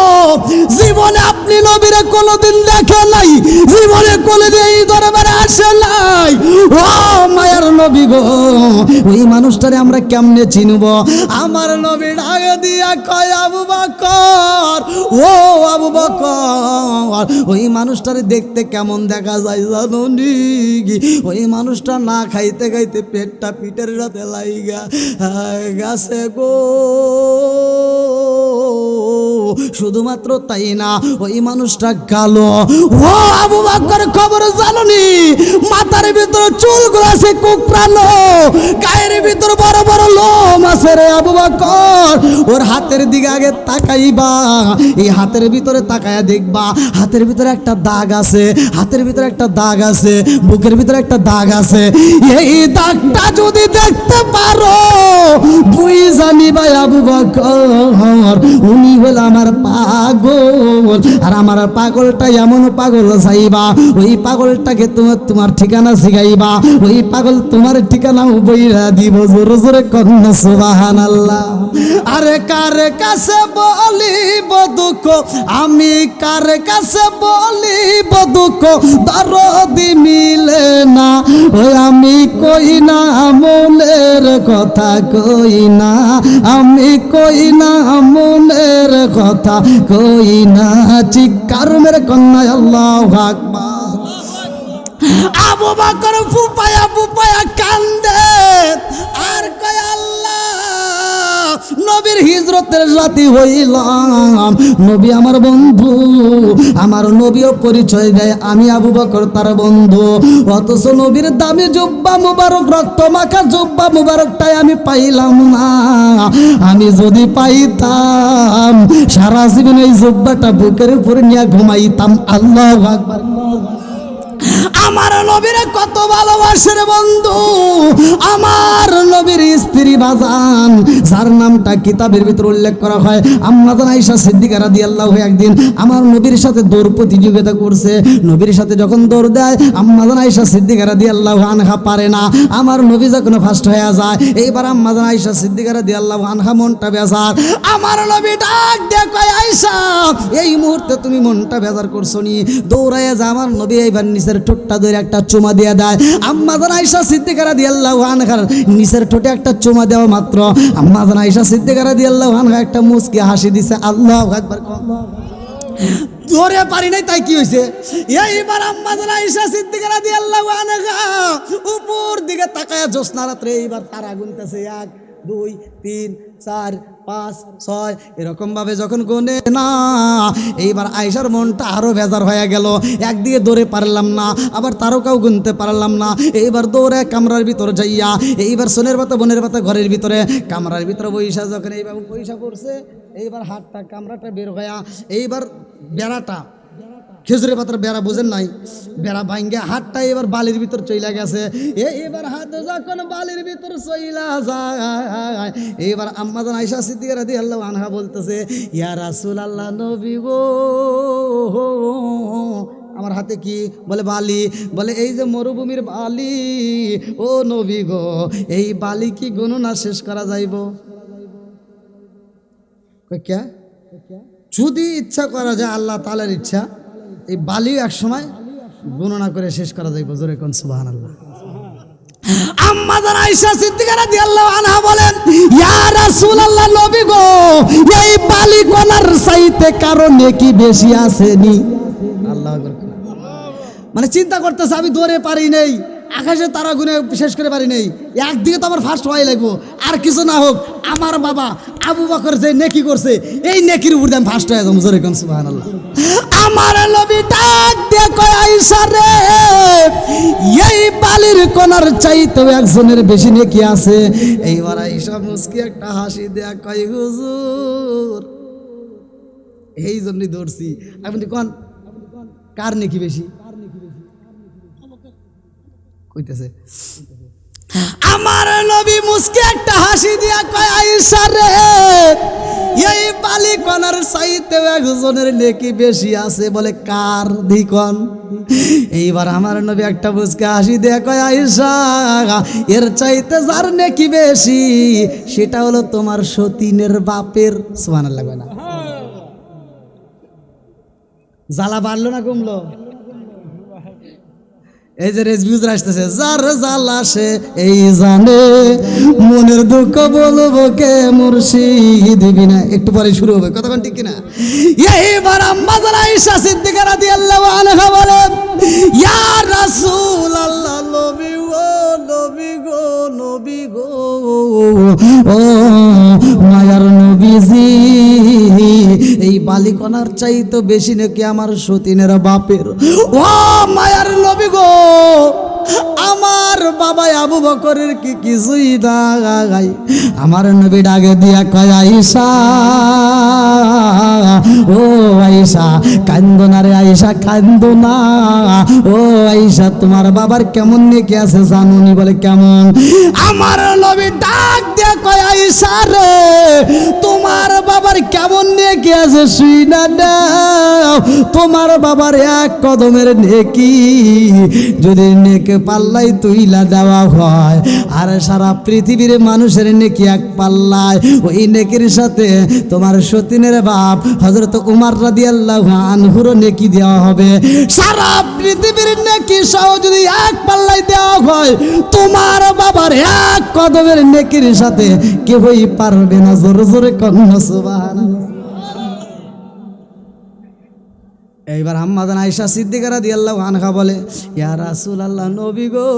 জীবনে আপনি নবীরে কোনোদিন দেখে নাই, জীবনে কোনোদিন এই দরবারে আসে নাই। ও মায়ের নবী গো, ওই মানুষটারে আমরা কেমনে চিনব? আমার নবী ডাক দিয়া কয় আবু বকর, ও আবু বকর, ওই মানুষটারে দেখতে কেমন দেখা যায় জানো নি? ওই মানুষটা না খাইতে খাইতে পেটটা পিঠের সাথে লাইগা গেছে গো। শুধুমাত্র তাই না, ওই মানুষটা কালো। ও আবু বকর খবর জানোনি? মাথার ভিতরে চুলগুলো আছে কুকরানো, গায়ের ভিতরে বড় বড় লোম আছে রে আবু বকর। ওর হাতের দিকে আগে তাকাইবা, এই হাতের ভিতরে তাকায়া দেখবা হাতের ভিতরে একটা দাগ আছে, হাতের ভিতরে একটা দাগ আছে, বুকের ভিতরে একটা দাগ আছে। এই দাগটা যদি দেখতে পারো বুঝ জানি ভাই আবু বকর উনি হল আমার পাগল। আর আমার পাগলটা এমন পাগল চাইবা, ওই পাগলটাকে তোমার ঠিকানা শিখাইবা, ওই পাগল তোমার ঠিকানা বইরা দিব। জোরে জোরে কন্যা সুবহানাল্লাহ। আরে কার কাছে বলিব দুঃখ, আমি কার কাছে বলিব দুঃখ, দরদি মিলে না। ওই আমি কই না মনের কথা, কই না আমি, কই না মনের কথা, কই না। চিৎকার মেরে কন্যা আল্লাহু আকবার। আবু বকর ফুপায়া ফুপায়া কান্দে আর কয় আল্লাহ, নবীর হিজরতের সাথী হইলাম, নবী আমার বন্ধু, আমার নবীও পরিচয় দেয় আমি আবু বকর তার বন্ধু, অথচ নবীর দামি জুব্বা মুবারক, রক্ত মাখা জুব্বা মুবারকটাই আমি পাইলাম না। আমি যদি পাইতাম সারা জীবন এই জুব্বাটা বুকের উপর নিয়ে ঘুমাইতাম। আল্লাহু আকবার। আমার নবীর কত ভালোবাসের বন্ধু, আমার নবীর স্ত্রী বাজান, যার নামটা কিতাবের ভিতরে উল্লেখ করা হয় আম্মা জান আয়েশা সিদ্দিকা রাদিয়াল্লাহু একদিন আমার নবীর সাথে দৌড় প্রতিযোগিতা করছে। নবীর সাথে যখন দৌড় দেয় আম্মা জান আয়েশা সিদ্দিকা রাদিয়াল্লাহু আনহা পারে না, আমার নবী যখন ফার্স্ট হয়ে যায়, এইবার আম্মা জান আয়েশা সিদ্দিকা রাদিয়াল্লাহু আনহা মনটা বেজার। আমার নবী ডাক দিয়ে কয় আয়েশা, এই মুহূর্তে তুমি মনটা বেজার করছো নি, দৌড়াইয়া যা। আমার নবী এইবার নিচের ঠোঁটটা ধরে একটা চুমা দিয়ে দেয়। আম্মা জান আয়েশা সিদ্দিকা রাদিয়াল্লাহু আনহার নিচের ঠোঁটে একটা চুমা দেওয়া মাত্র আম্মা জান আয়েশা সিদ্দিকা রাদিয়াল্লাহু আনহা একটা মুচকি হাসি দিছে। আল্লাহু আকবার। ধরে পারি নাই তাই কি হয়েছে, এইবার আম্মা জান আয়েশা সিদ্দিকা রাদিয়াল্লাহু আনহা উপর দিকে তাকায়া জ্যোৎস্না রাত্রে এইবার তারা গুনতেছে 1 2 3 4 5 6 এরকম ভাবে যখন গোনে না, এইবার আয়েশার মনটা আরো বেজার হয়ে গেল। একদিকে দৌড়ে পারলাম না, আবার তারকাও গুনতে পারলাম না। এইবার দৌড়ে কামরার ভিতর যাইয়া, এইবার সোনের পাতা বোনের পাতা ঘরের ভিতরে, কামরার ভিতরে বৈশা যখন এইভাবে পয়সা পড়ছে, এইবার হাতটা কামরাটা বের হইয়া, এইবার বেড়াটা খেজুরের পাতার বেড়া বুঝেন নাই, বেড়া ভাঙ্গে হাতটা এবার বালির ভিতর চইলা গেছে। এবার হাত যখন বালির ভিতর চইলা যায়, এবার আম্মা জান আয়েশা সিদ্দিকা রাদিয়াল্লাহু আনহা বলতেছে, ইয়া রাসূলুল্লাহ, নবী গো, আমার হাতে কি? বলে বালি। বলে এই যে মরুভূমির বালি, ও নবী গো, এই বালি কি গণনা শেষ করা যাইব? কে যদি ইচ্ছা করা যায়, আল্লাহ তাআলার ইচ্ছা, এই বালিও এক সময় গণনা করে শেষ করা যাইব। জোরে কোন সুবহানাল্লাহ। আম্মা জান আয়েশা সিদ্দিকা রাদিয়াল্লাহু আনহা বলেন, ইয়া রাসূলুল্লাহ, নবী গো, এই বালি কোনার চাইতে কারণে কি বেশি আসেনি? আল্লাহু আকবার। মানে চিন্তা করতেছে আমি দৌড়ে পারি নেই, আকাশে তারা গুনে শেষ করে পারি নেই, একদিকে তো আমার ফার্স্ট হওয়াই লাগবো, আর কিছু না হোক আমার বাবা আবু বকর যে নেকি করছে এই নেকির উপর আমি ফার্স্ট হয়ে যাবো। জোরে কোন সুবহানাল্লাহ। আমার নবী ডাক দিয়ে কয়, আয়েশা রে, এই বালির কোনার চাইতে একজনের বেশি নেকি আছে। এইবার আয়েশা মুস্কি একটা হাসি দেয়া কয়, হুজুর এই জন্যই দৌড়ছি। আপনি কোন কার নেকি বেশি কইতেছে? আমার নবী মুস্কি একটা হাসি দিয়া কয়, আয়েশা রে, এই বালি কোনার চাইতে একজনের নেকি বেশি আছে। বলে কার দিকন? এইবার আমার নবী একটা মুস্কি হাসি দিয়া কয়, আয়েশা, এর চাইতে যার নেকি বেশি সেটা হলো তোমার সতীনের বাপের। সুবহানাল্লাহ। না জ্বালা বাড়লো না কমলো? এই যে রেজভিউজরা আসতেছে, যার জ্বালা সে এই জানে, মনের দুঃখ বলবো কে মুর্শিদ বিনা। একটু পরে শুরু হবে, কতক্ষণ ঠিক কিনা? এইবার আম্মা জান আয়েশা সিদ্দিকা রাদিয়াল্লাহু আনহা বলেন, ইয়া রাসূলুল্লাহ, নবী গো, নবী গো, নবী গো, ও মায়ার নবীজি, এই বালিকণার চাইতে বেশি নাকি আমার সতীনের বাপের। ও মায়ার নবী গো, আমার বাবা আবু বকরের কি কিছুই নাই। আমার নবী ডাকে দিয়া কয় আয়েশা, ও আয়েশা কান্দো না রে আয়েশা, কান্দো না। ও আয়েশা তোমার বাবার কেমন নেকি আছে জানুনি? বলে কেমন? আমার নবী ডাক দিয়া কয় আয়েশা রে, তোমার বাবার কেমন নেকি আছে শুই না দাও। তোমার বাবার এক কদমের নেকি যদি নেকে পাল্লাই তুইলা দেওয়া হয়, আর সারা পৃথিবীর মানুষের নেকি এক পাল্লায়, ওই নেকির সাথে তোমার সতীনের বাপ হযরত উমর রাদিয়াল্লাহু আনহুর নেকি দেওয়া হবে। সারা পৃথিবীর নেকি সহ যদি এক পাল্লায় দেওয়া হয়, তোমার বাবার এক কদমের নেকির সাথে কেউই পারবে না। জোরে জোরে কন্যা সুবহানাল্লাহ। এইবার আম্মাজান আয়েশা সিদ্দিকা রাদিয়াল্লাহু আনহা বলে, ইয়া রাসূলুল্লাহ, নবী গো,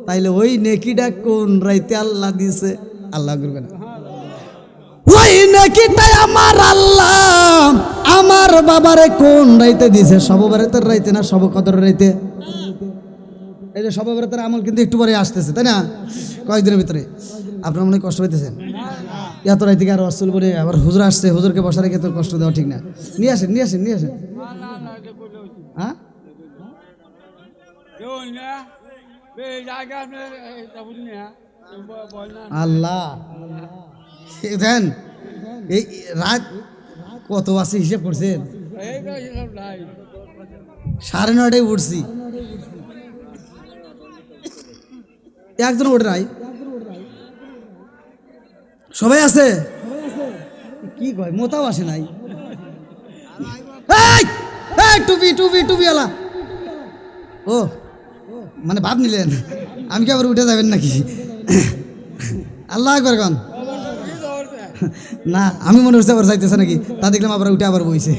তাইলে ওই নেকিটা কোন রাইতে আল্লাহ দিছে? আল্লাহ করবে না, ওই নেকিটা আমার আল্লাহ আমার বাবারে কোন রাইতে দিছে? সববরাতের রাইতে না সব কদরের রাইতে? এই যে সববরাতের আমল কিন্তু একটু পরে আসতেছে, তাই না? কয়েকদিনের ভিতরে। আপনার মনে কষ্ট হইতেছেন? এত রাইতে আর রাসূল বলে আবার হুজুর আসছে, হুজুরকে বসা রেখে তো কষ্ট দেওয়া ঠিক না। নিয়ে আসেন, নিয়ে আসেন, নিয়ে আসেন। হ্যাঁ, আল্লাহ দেন। এই রাত কত আছে হিসেব করছেন? 9:30 উঠছি, একজন ওঠে নাই। সবাই আছে? কি কয় মোতাও আসে নাই? টুপি টুপি টুপিওয়ালা, ও মানে ভাব নিলেন আমি কি আবার উঠে যাবেন নাকি? আল্লাহ আকবার গান না, আমি মনে হচ্ছে আবার যাইতেছে নাকি, তা দেখলাম আবার উঠে আবার বইছে।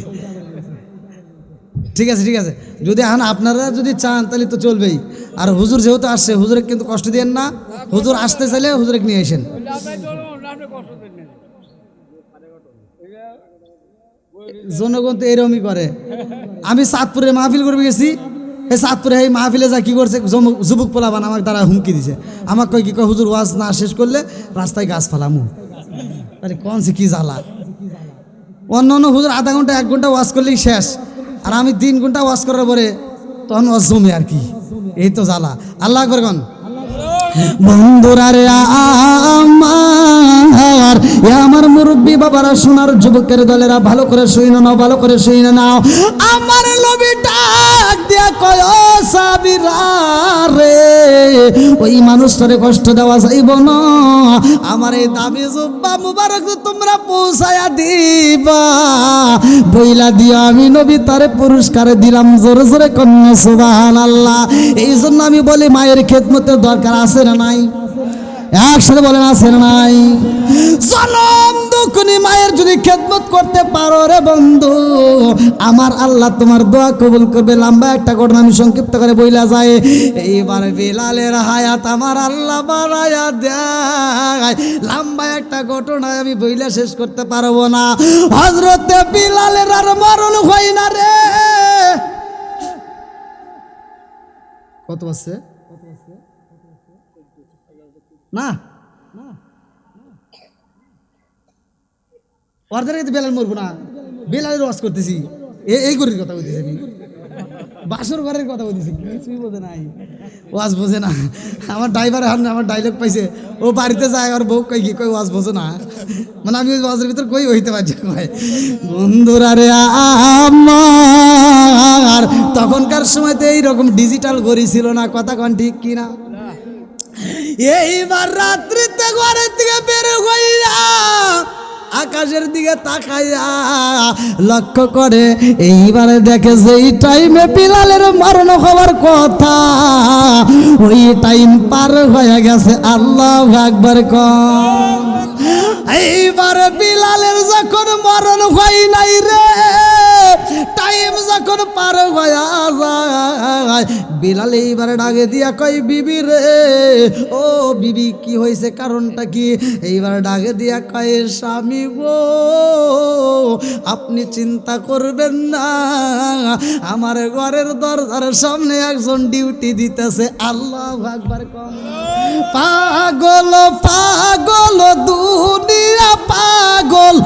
ঠিক আছে, ঠিক আছে, যদি এখন আপনারা যদি চান তাহলে তো চলবেই। আর হুজুর যেহেতু আসছে, হুজুরে কিন্তু কষ্ট দিয়েন না। হুজুর আসতে চাইলে হুজুরে নিয়ে আসেন। জনগণ তো এরকমই করে। আমি চাঁদপুরে মাহফিল করবে গেছি, এই চাঁদপুরে এই মাহফিলে যা কি করছে, যুবক পোলাবান আমার দ্বারা হুমকি দিছে। আমার কয় কি কয়, হুজুর ওয়াজ না শেষ করলে রাস্তায় গাছ ফালামু। আরে কোন সে কি জ্বালা! অন্য অন্য হুজুর আধা ঘন্টা 1 ঘন্টা ওয়াজ করলেই শেষ, আর আমি 3 ঘন্টা ওয়াজ করার পরে তখন ওয়াজ জমে আর কি। এই তো জ্বালা। আল্লাহ আকবার গান। বন্ধুরা রে আমার মুরব্বী বাবারা, সোনার যুবকের দলেরা, ভালো করে শুইনা নাও, ভালো করে শুইনা নাও। আমার নবী ডাক দিয়া কয়, ও সাবিরা রে, ওই মানুষটারে কষ্ট দেওয়া যাইব না। আমার এই দামি জুব্বা মুবারক তোমরা পৌঁছায়া দিবা, বইলা দিয়া আমি নবী তারে পুরস্কার দিলাম। জোরে জোরে কন্যা সুবহানাল্লাহ। এই জন্য আমি বলি, মায়ের খেদমতের দরকার আছে না নাই? একসাথে বলেন, আছে না নাই? জনম দুঃখনি মায়ের যদি খেদমত করতে পারো রে বন্ধু, আমার আল্লাহ তোমার দোয়া কবুল করবে। লম্বা একটা ঘটনা আমি সংক্ষিপ্ত করে বইলা যায়। এইবার বিলালের হায়াত আমার আল্লাহ বাড়ায়া দেয়। লম্বা একটা ঘটনা আমি বইলা শেষ করতে পারবো না। হযরতে বিলালের আর মরণ হয় না রে। কত আছে না? অর্ধেক বেলাল মরবো না, বেলালের ওয়াজ করতেছি। এই ঘরের কথা বলতেছি আমি, বাসর ঘরের কথা বলতেছি। কিছুই বোঝে নাই, ওয়াজ বোঝে না। আমার ড্রাইভার আমার ডায়লগ পাইছে, ও বাড়িতে যায় আর বউ কই কি কই ওয়াজ বোঝো না। মানে আমি ওয়াজের ভিতর কই হইতে পারছি। বন্ধুরা রে আমার, তখনকার সময়তে এইরকম ডিজিটাল ঘড়ি ছিল না। কথা কন ঠিক কিনা? এইবার রাত্রিতে ঘরের দিকে বের হইয়া আকাশের দিকে তাকাইয়া লক্ষ্য করে, এইবারে দেখে যে এই টাইমে বিলালের মরণ হওয়ার কথা, ওই টাইম পার হয়ে গেছে। আল্লাহু আকবার কর। এইবার বিলালের যখন মরণ হয় নাই রে, টাইম যখন পার হয়ে যায়, বিলাল এইবারে ডাকে দিয়া কয় বিবি রে, ও বিবি কি হয়েছে, কারণটা কি? এইবারে ডাকে দিয়া কয় স্বামী গো, আপনি চিন্তা করবেন না, আমার ঘরের দরজার সামনে একজন ডিউটি দিতেছে। আল্লাহু আকবার। পাগল পাগল দুনিয়া পাগল,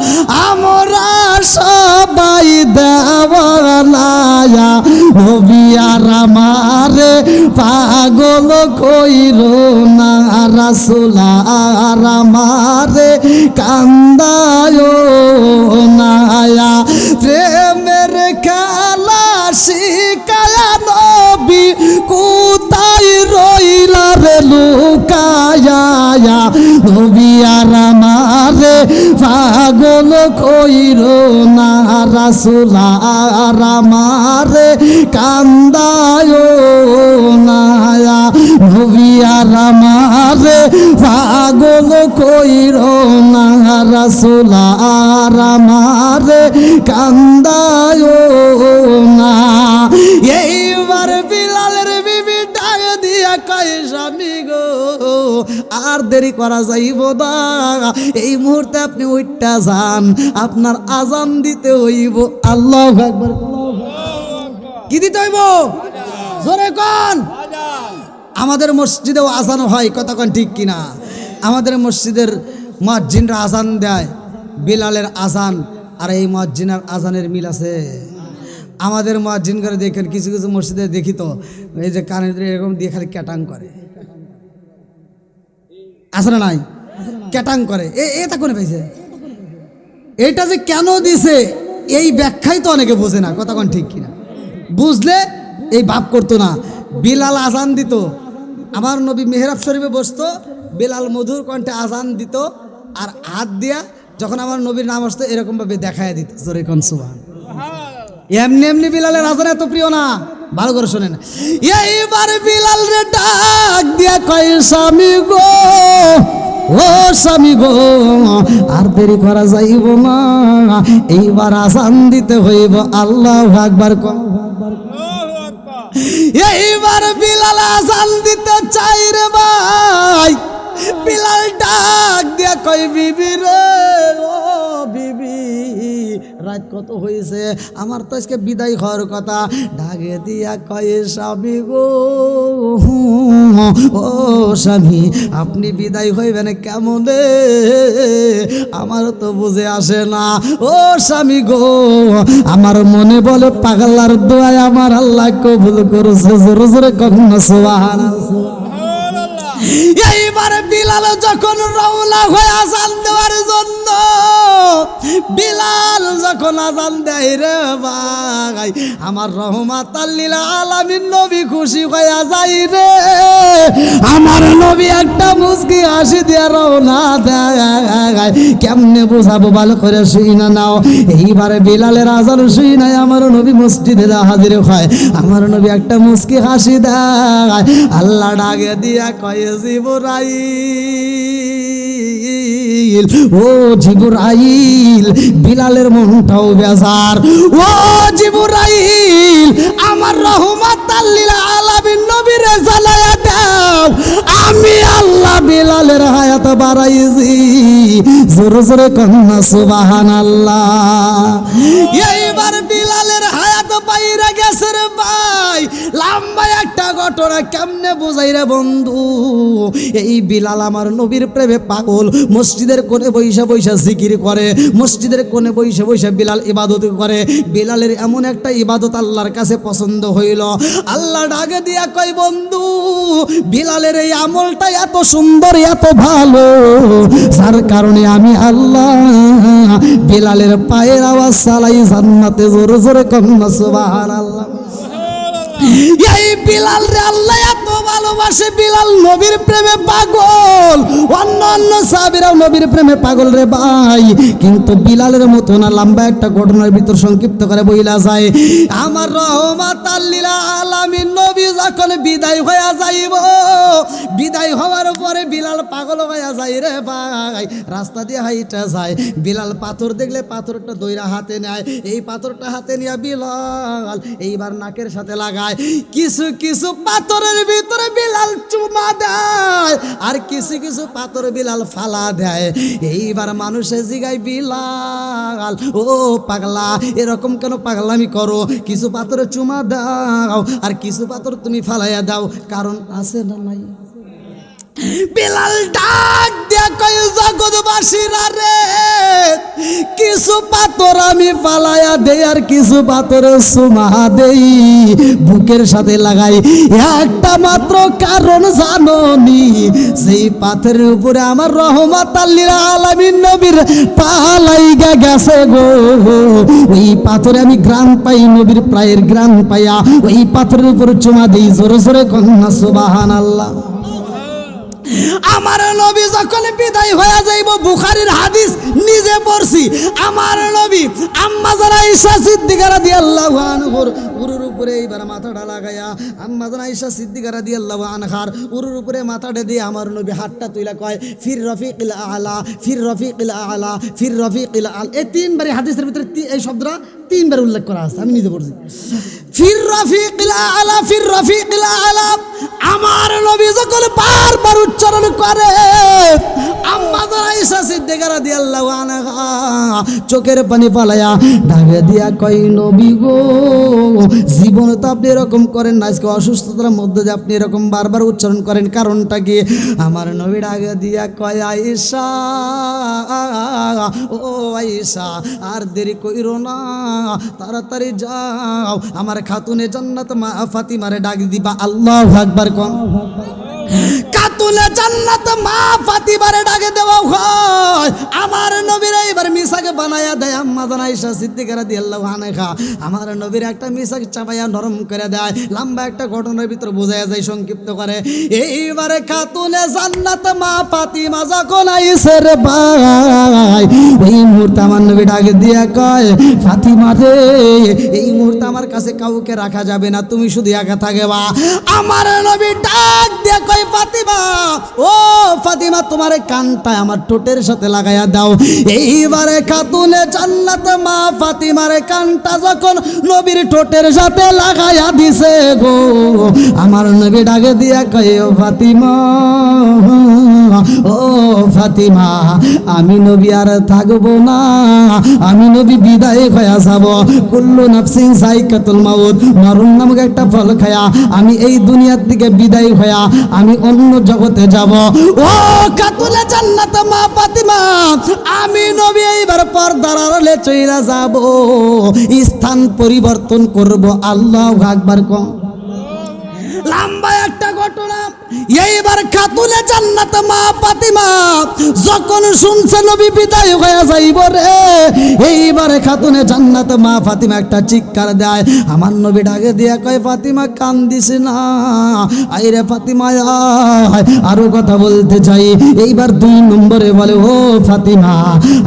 আমরা সবাই দেওয়ানা, নবী আর আমারে পাগল কইরো না, রাসূল আর আমারে কান্দায় না, প্রেমের খেলা শিখায়া নবী কোথায় রইলা রে লুকায়া, নবী আর আমারে পাগল কইরো না, রাসূল আর আমারে কান্দায় না, নবী আর আমারে পাগল কইরো না, রাসূল আর আমারে কান্দায় না। এইবার বিলালের বিবি ডাক দিয়া কয় স্বামী গো, আর দেরি করা যাইব না, এই মুহূর্তে আপনি উঠটা যান, আপনার আজান দিতে হইব। আল্লাহু আকবার। কি দিতে হইব? জোরে কোন। আমাদের মসজিদেও আজান হয়, কথা কোন ঠিক কিনা? আমাদের মসজিদের মুয়াজ্জিনরা আজান দেয়, বিলালের আজান আর এই মুয়াজ্জিনের আজানের মিল আছে। আমাদের মুয়াজ্জিন করে দেখেন, কিছু কিছু মসজিদে দেখি তো এই যে কানের এরকম দিয়ে খালি ক্যাটাং করে, আছে না নাই? ক্যাটাং করে, এটা কোনে পাইছে? এইটা যে কেন দিছে এই ব্যাখ্যাই তো অনেকে বোঝে না, কথা কোন ঠিক কিনা? বুঝলে এই ভাব করতো না। বিলাল আজান দিত, আমার নবী মেহরাব শরীফে বসতো, বিলাল মধুর কণ্ঠে আজান দিত, আর হাত দিয়া যখন আমার নবীর নাম আসতো এরকম ভাবে দেখায় দিত। জোরে কোন সুবহান। এমনি এমনি বিলালের আজান এত প্রিয় না, ভালো করে শোনেন। এইবার বিলাল রে ডাক দিয়া কয় স্বামী গো, ও স্বামী গো, আর দেরি করা যাইব না, এইবার আজান দিতে হইব। আল্লাহু আকবার। এইবার বিলাল আজান দিতে চাই রে ভাই, বিলাল ডাক দিয়া কয় বিবি রে, ও বিবি, রাত কত হয়েছে, আমার তো আজকে বিদায় হওয়ার কথা। ডাকে দিয়া কয় স্বামী গো, ও স্বামী, আপনি বিদায় হইবেন কেমনে, আমার তো বুঝে আসে না। ও স্বামী গো, আমার মনে বলে পাগলার দোয়ায় আমার আল্লাহ কবুল করেছে। জোরে জোরে কন্যা সুবহানাল্লাহ। এইবার বিলাল যখন রওনা হয়ে আজান দেওয়ার জন্য, বিলাল যখন আজান দেয় রে ভাই, আমার রহমাতাল লিল আলামিন নবী খুশি হয়ে যায় রে, আমার নবী একটা মুস্কি হাসি দিয়ে রওনা দেয়। কেমনে বোঝাবো ভালো করে শুই না নাও। এইবারে বিলালের আজান শুই নাই, আমার নবী মসজিদে হাজির হয়, আমার নবী একটা মুস্কি হাসি দেয়। আল্লাহ ডাকে দিয়া কয় জিবরাইল, ও জিবরাইল, বিলালের মনটাও বেজার। ও জিবরাইল, আমার রহমাতাল লিল আলামিন নবীরে জানায়া দাও, আমি আল্লাহ বিলালের হায়াত বাড়াইছি। জোরে জোরে কন্যা সুবহানাল্লাহ। এইবার বিলালের হায়াত বাইরে গেছে রে ভাই, লম্বা একটা ঘটনা, কেমনে বোঝাই রে বন্ধু। এই বিলাল আমার নবীর প্রেমে পাগল, মসজিদের কোণে বৈশা বৈশা জিকির করে, মসজিদের কোণে বৈশা বৈশা বিলাল ইবাদত করে। বিলালের এমন একটা ইবাদত আল্লাহর কাছে পছন্দ হইল। আল্লাহ ডাকে দিয়া কয় বন্ধু, বিলালের এই আমলটা এত সুন্দর এত ভালো, যার কারণে আমি আল্লাহ বিলালের পায়ের আওয়াজ চালাই জান্নাতে। জোরে জোরে কন্যা সুবহানাল্লাহ। এই বিলাল রে আল্লাহ এত ভালোবাসে, বিলাল নবীর প্রেমে পাগল, অন্য অন্য সাহাবীরাও নবীর প্রেমে পাগল রে ভাই, কিন্তু বিলালের মতো না। লম্বা একটা ঘটনার ভিতর সংক্ষিপ্ত করে বইলা যায়, আমার রহমাতাল লিল আলামিন নবী যখন বিদায় হইয়া যাইব, বিদায় হওয়ার পরে বিলাল পাগল হইয়া যায় রে ভাই। রাস্তা দিয়ে হাইটা যায়, বিলাল পাথর দেখলে পাথরটা দইরা হাতে নেয়, এই পাথরটা হাতে নিয়ে বিলাল এইবার নাকের সাথে লাগায়। যায়, কিছু কিছু পাথরের ভিতরে বিলাল চুমা দেয়, আর কিছু কিছু পাথর বিলাল ফালা দেয়। এইবার মানুষে জিগায় বিলাল, ও পাগলা এরকম কেন পাগলামি করো? কিছু পাথরে চুমা দাও আর কিছু পাথর তুমি ফালাইয়া দাও, কারণ আছে না নাই? বিলাল ডাক দিয়া কই, জগৎবাসীরা রে, কিছু পাথর আমি ফালাইয়া দেই আর কিছু পাথরে চুমা দেই, বুকের সাথে লাগাই, একটা মাত্র কারণ জানোনি? সেই পাথরের উপরে আমার রহমত লিল আলামিন নবীর পালাইগা গেছে গো। ওই পাথরে আমি গ্রাম পাই, নবীর প্রায়ের গ্রাম পাইয়া ওই পাথরের উপরে চুমা দেই। জোরে জোরে কন্যা সুবহানাল্লাহ। আমার নবী যখন বিদায় হয়ে যাইব, বুখারীর হাদিস নিজে পড়ছি, আমার নবী আম্মা জান আয়েশা সিদ্দিকা রাদিয়াল্লাহু আনহার উরুর উপরে এইবার মাথাটা লাগায়া, আম্মা জান আয়েশা সিদ্দিকা রাদিয়াল্লাহু আনহার উরুর উপরে মাথাটা দিয়ে আমার নবী হাতটা তুইলা কয়, ফির রফিকিল আলা, ফির রফিকিল আলা, ফির রফিকিল আলা। এই তিনবারই হাদিসের ভিতরে এই শব্দটা তিনবার উল্লেখ করা আছে, আমি নিজে পড়ছি। ফির রফিকিল আলা, ফির রফিকিল আলা। আমার নবী যখন বারবার উচ্চারণ করে, আম্মা জান আয়েশা সিদ্দিকা রাদিয়াল্লাহু আনহা চোখের পানি পালায়া ডাকে দিয়া কই, নবী গো, জীবনে তো আপনি এরকম করেন না, আজকে অসুস্থতার মধ্যে যে আপনি এরকম বারবার উচ্চারণ করেন, কারণটা কি? আমার নবী ডাকে দিয়া কয়, আয়েশা, ও আয়েশা, আর দেরি কইরো না, তাড়াতাড়ি যাও, আমার খাতুনে জান্নাত মা ফাতিমারে ডাক দিবা। আল্লাহু আকবার কোন। খাতুনে জান্নাত মা ফাতিমারে ডাকে দেওয়া হয়। আমার নবীর এইবার মিসাকে বানায়া দেয় আম্মা জান আয়েশা সিদ্দিকা রাদিয়াল্লাহু আনহা। আমার নবীর একটা মিসাক চাপাইয়া নরম করে দেয়। লম্বা একটা ঘটনার ভিতর বোঝায়া যায়, সংক্ষিপ্ত করে। এইবারে খাতুনে জান্নাত মা ফাতিমা যখন আইছে রে ভাই, এই মুহূর্তে আমার নবী ডাকে দিয়া কয়, ফাতিমা রে, এই মুহূর্তে আমার কাছে কাউকে রাখা যাবে না, তুমি শুধু একা থাকবা। আমার নবী ডাক দিয়া কয়, ফাতিমা, ও ফাতিমা, তোমার কানটা আমার ঠোঁটের সাথে লাগাইয়া দাও। এইবারে খাতুনে জান্নাত মা ফাতিমার কানটা যখন নবীর ঠোঁটের সাথে লাগাইয়া দিছে গো, আমার নবী ডাকে দিয়া কয়, ও ফাতিমা, ও ফাতিমা, আমি নবী আর থাকবো না, আমি নবী বিদায় হয়ে যাব। কুল্লু নাফসিন যায়কাতুল মাউত, মরণ নামক একটা ফল খায়া আমি এই দুনিয়ার থেকে বিদায় হইয়া আমি অন্য জগতে যাব। ও খাতুনে জান্নাত মা ফাতিমা, আমি নবী এইবার পর্দার আড়ালে চইলা যাব, স্থান পরিবর্তন করব। আল্লাহু আকবার কোন। লম্বা একটা ঘটনা। এইবার খাতুনে জান্নাত মা ফাতিমা যখন শুনছে নবী বিদায় হয়ে যাইব রে, এইবারে খাতুনে জান্নাত মা ফাতিমা একটা চিৎকার দেয়। আমার নবী ডাকে দিয়া কয়, ফাতিমা কান্দিস না, আইরে ফাতিমা আয়, আরো কথা বলতে চাই। এইবার 2 নম্বরে বলে, ও ফাতিমা,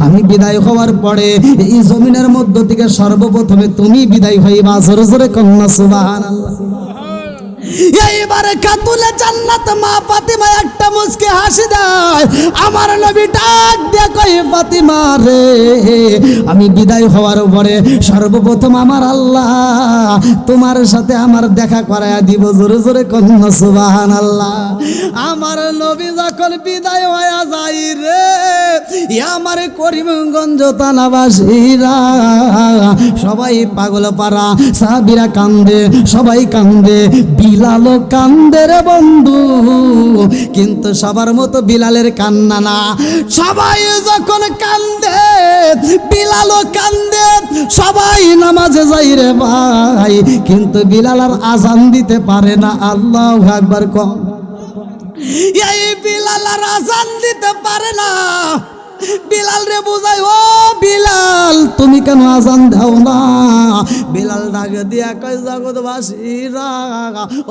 আমি বিদায় হওয়ার পরে এই জমিনের মধ্য থেকে সর্বপ্রথমে তুমি বিদায় হইবা। জোরে জোরে কন্যা সুবহানাল্লাহ। এইবারে খাতুনে জান্নাত মা ফাতিমা একটা মুচকি হাসি দেয়। আমার নবী ডাক দিয়ে কয়, ফাতিমা রে, আমি বিদায় হওয়ার পরে সর্বপ্রথম আমার আল্লাহ তোমার সাথে আমার দেখা করায়া দিব। জোরে জোরে কন্যা সুবহানাল্লাহ। আমার নবী যখন বিদায় হয়ে যায় রে, আমার করিমগঞ্জ থানাবাসীরা সবাই পাগল পাড়া, সাহাবীরা কান্দে, সবাই কান্দে, বিলালও কান্দে রে বন্ধু, কিন্তু সবার মতো বিলালের কান্না না। সবাই যখন কান্দে, বিলালও কান্দে, সবাই নামাজে যাই রে ভাই, কিন্তু বিলাল আর আজান দিতে পারে না। আল্লাহু আকবার কম। এই বিলাল আর আজান দিতে পারে না। বিলাল রে বুঝাই, ও বিলাল, তুমি কেন আজান দাও না? বিলাল ডাকে দিয়া কয়, জগৎবাসীরা,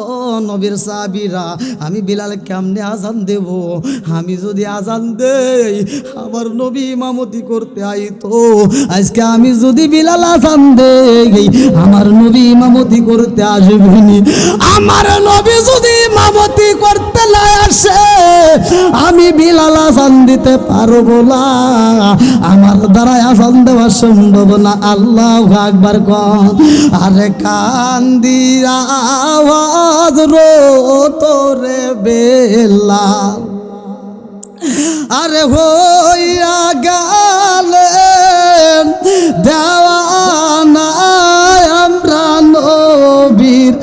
ও নবীর সাহাবীরা, আমি বিলাল কেমনে আজান দেব? আমি যদি আজান দেই আমার নবী ইমামতি করতে আইতো। আজকে আমি যদি বিলাল আজান দেই আমার নবী ইমামতি করতে আসবেনি। আমার নবী যদি ইমামতি করতে না আসে আমি বিলাল আজান দিতে পারবো না, আমার দ্বারা আজান দেওয়া সম্ভব না। আল্লাহু আকবার কন। আরে কান দিয়া আওয়াজ রো তোরে বেলাল, আরে হইয়া গেলেন দেওয়ানা আমরা নবীর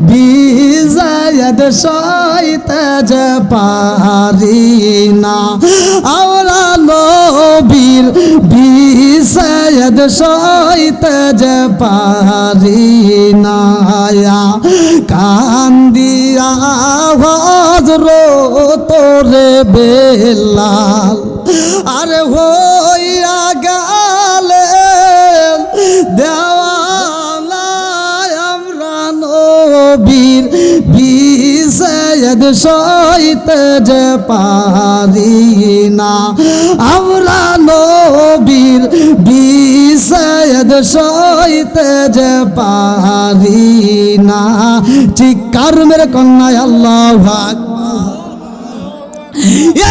বিজয়ের সইতে যে পারি না, আমরা নবীর বিজয়ের সইতে যে পারি না। কান্দিয়া আওয়াজ রো তোরে বেলাল, আরে হইয়া গেলেন দেওয়ানা আমরা নবীর বিজয়ের সইতে যে পারি না, আমরা নবীর বিজয়ের সইতে যে পারি না। চিৎকার মেরে কন্যায় আল্লাহু আকবার।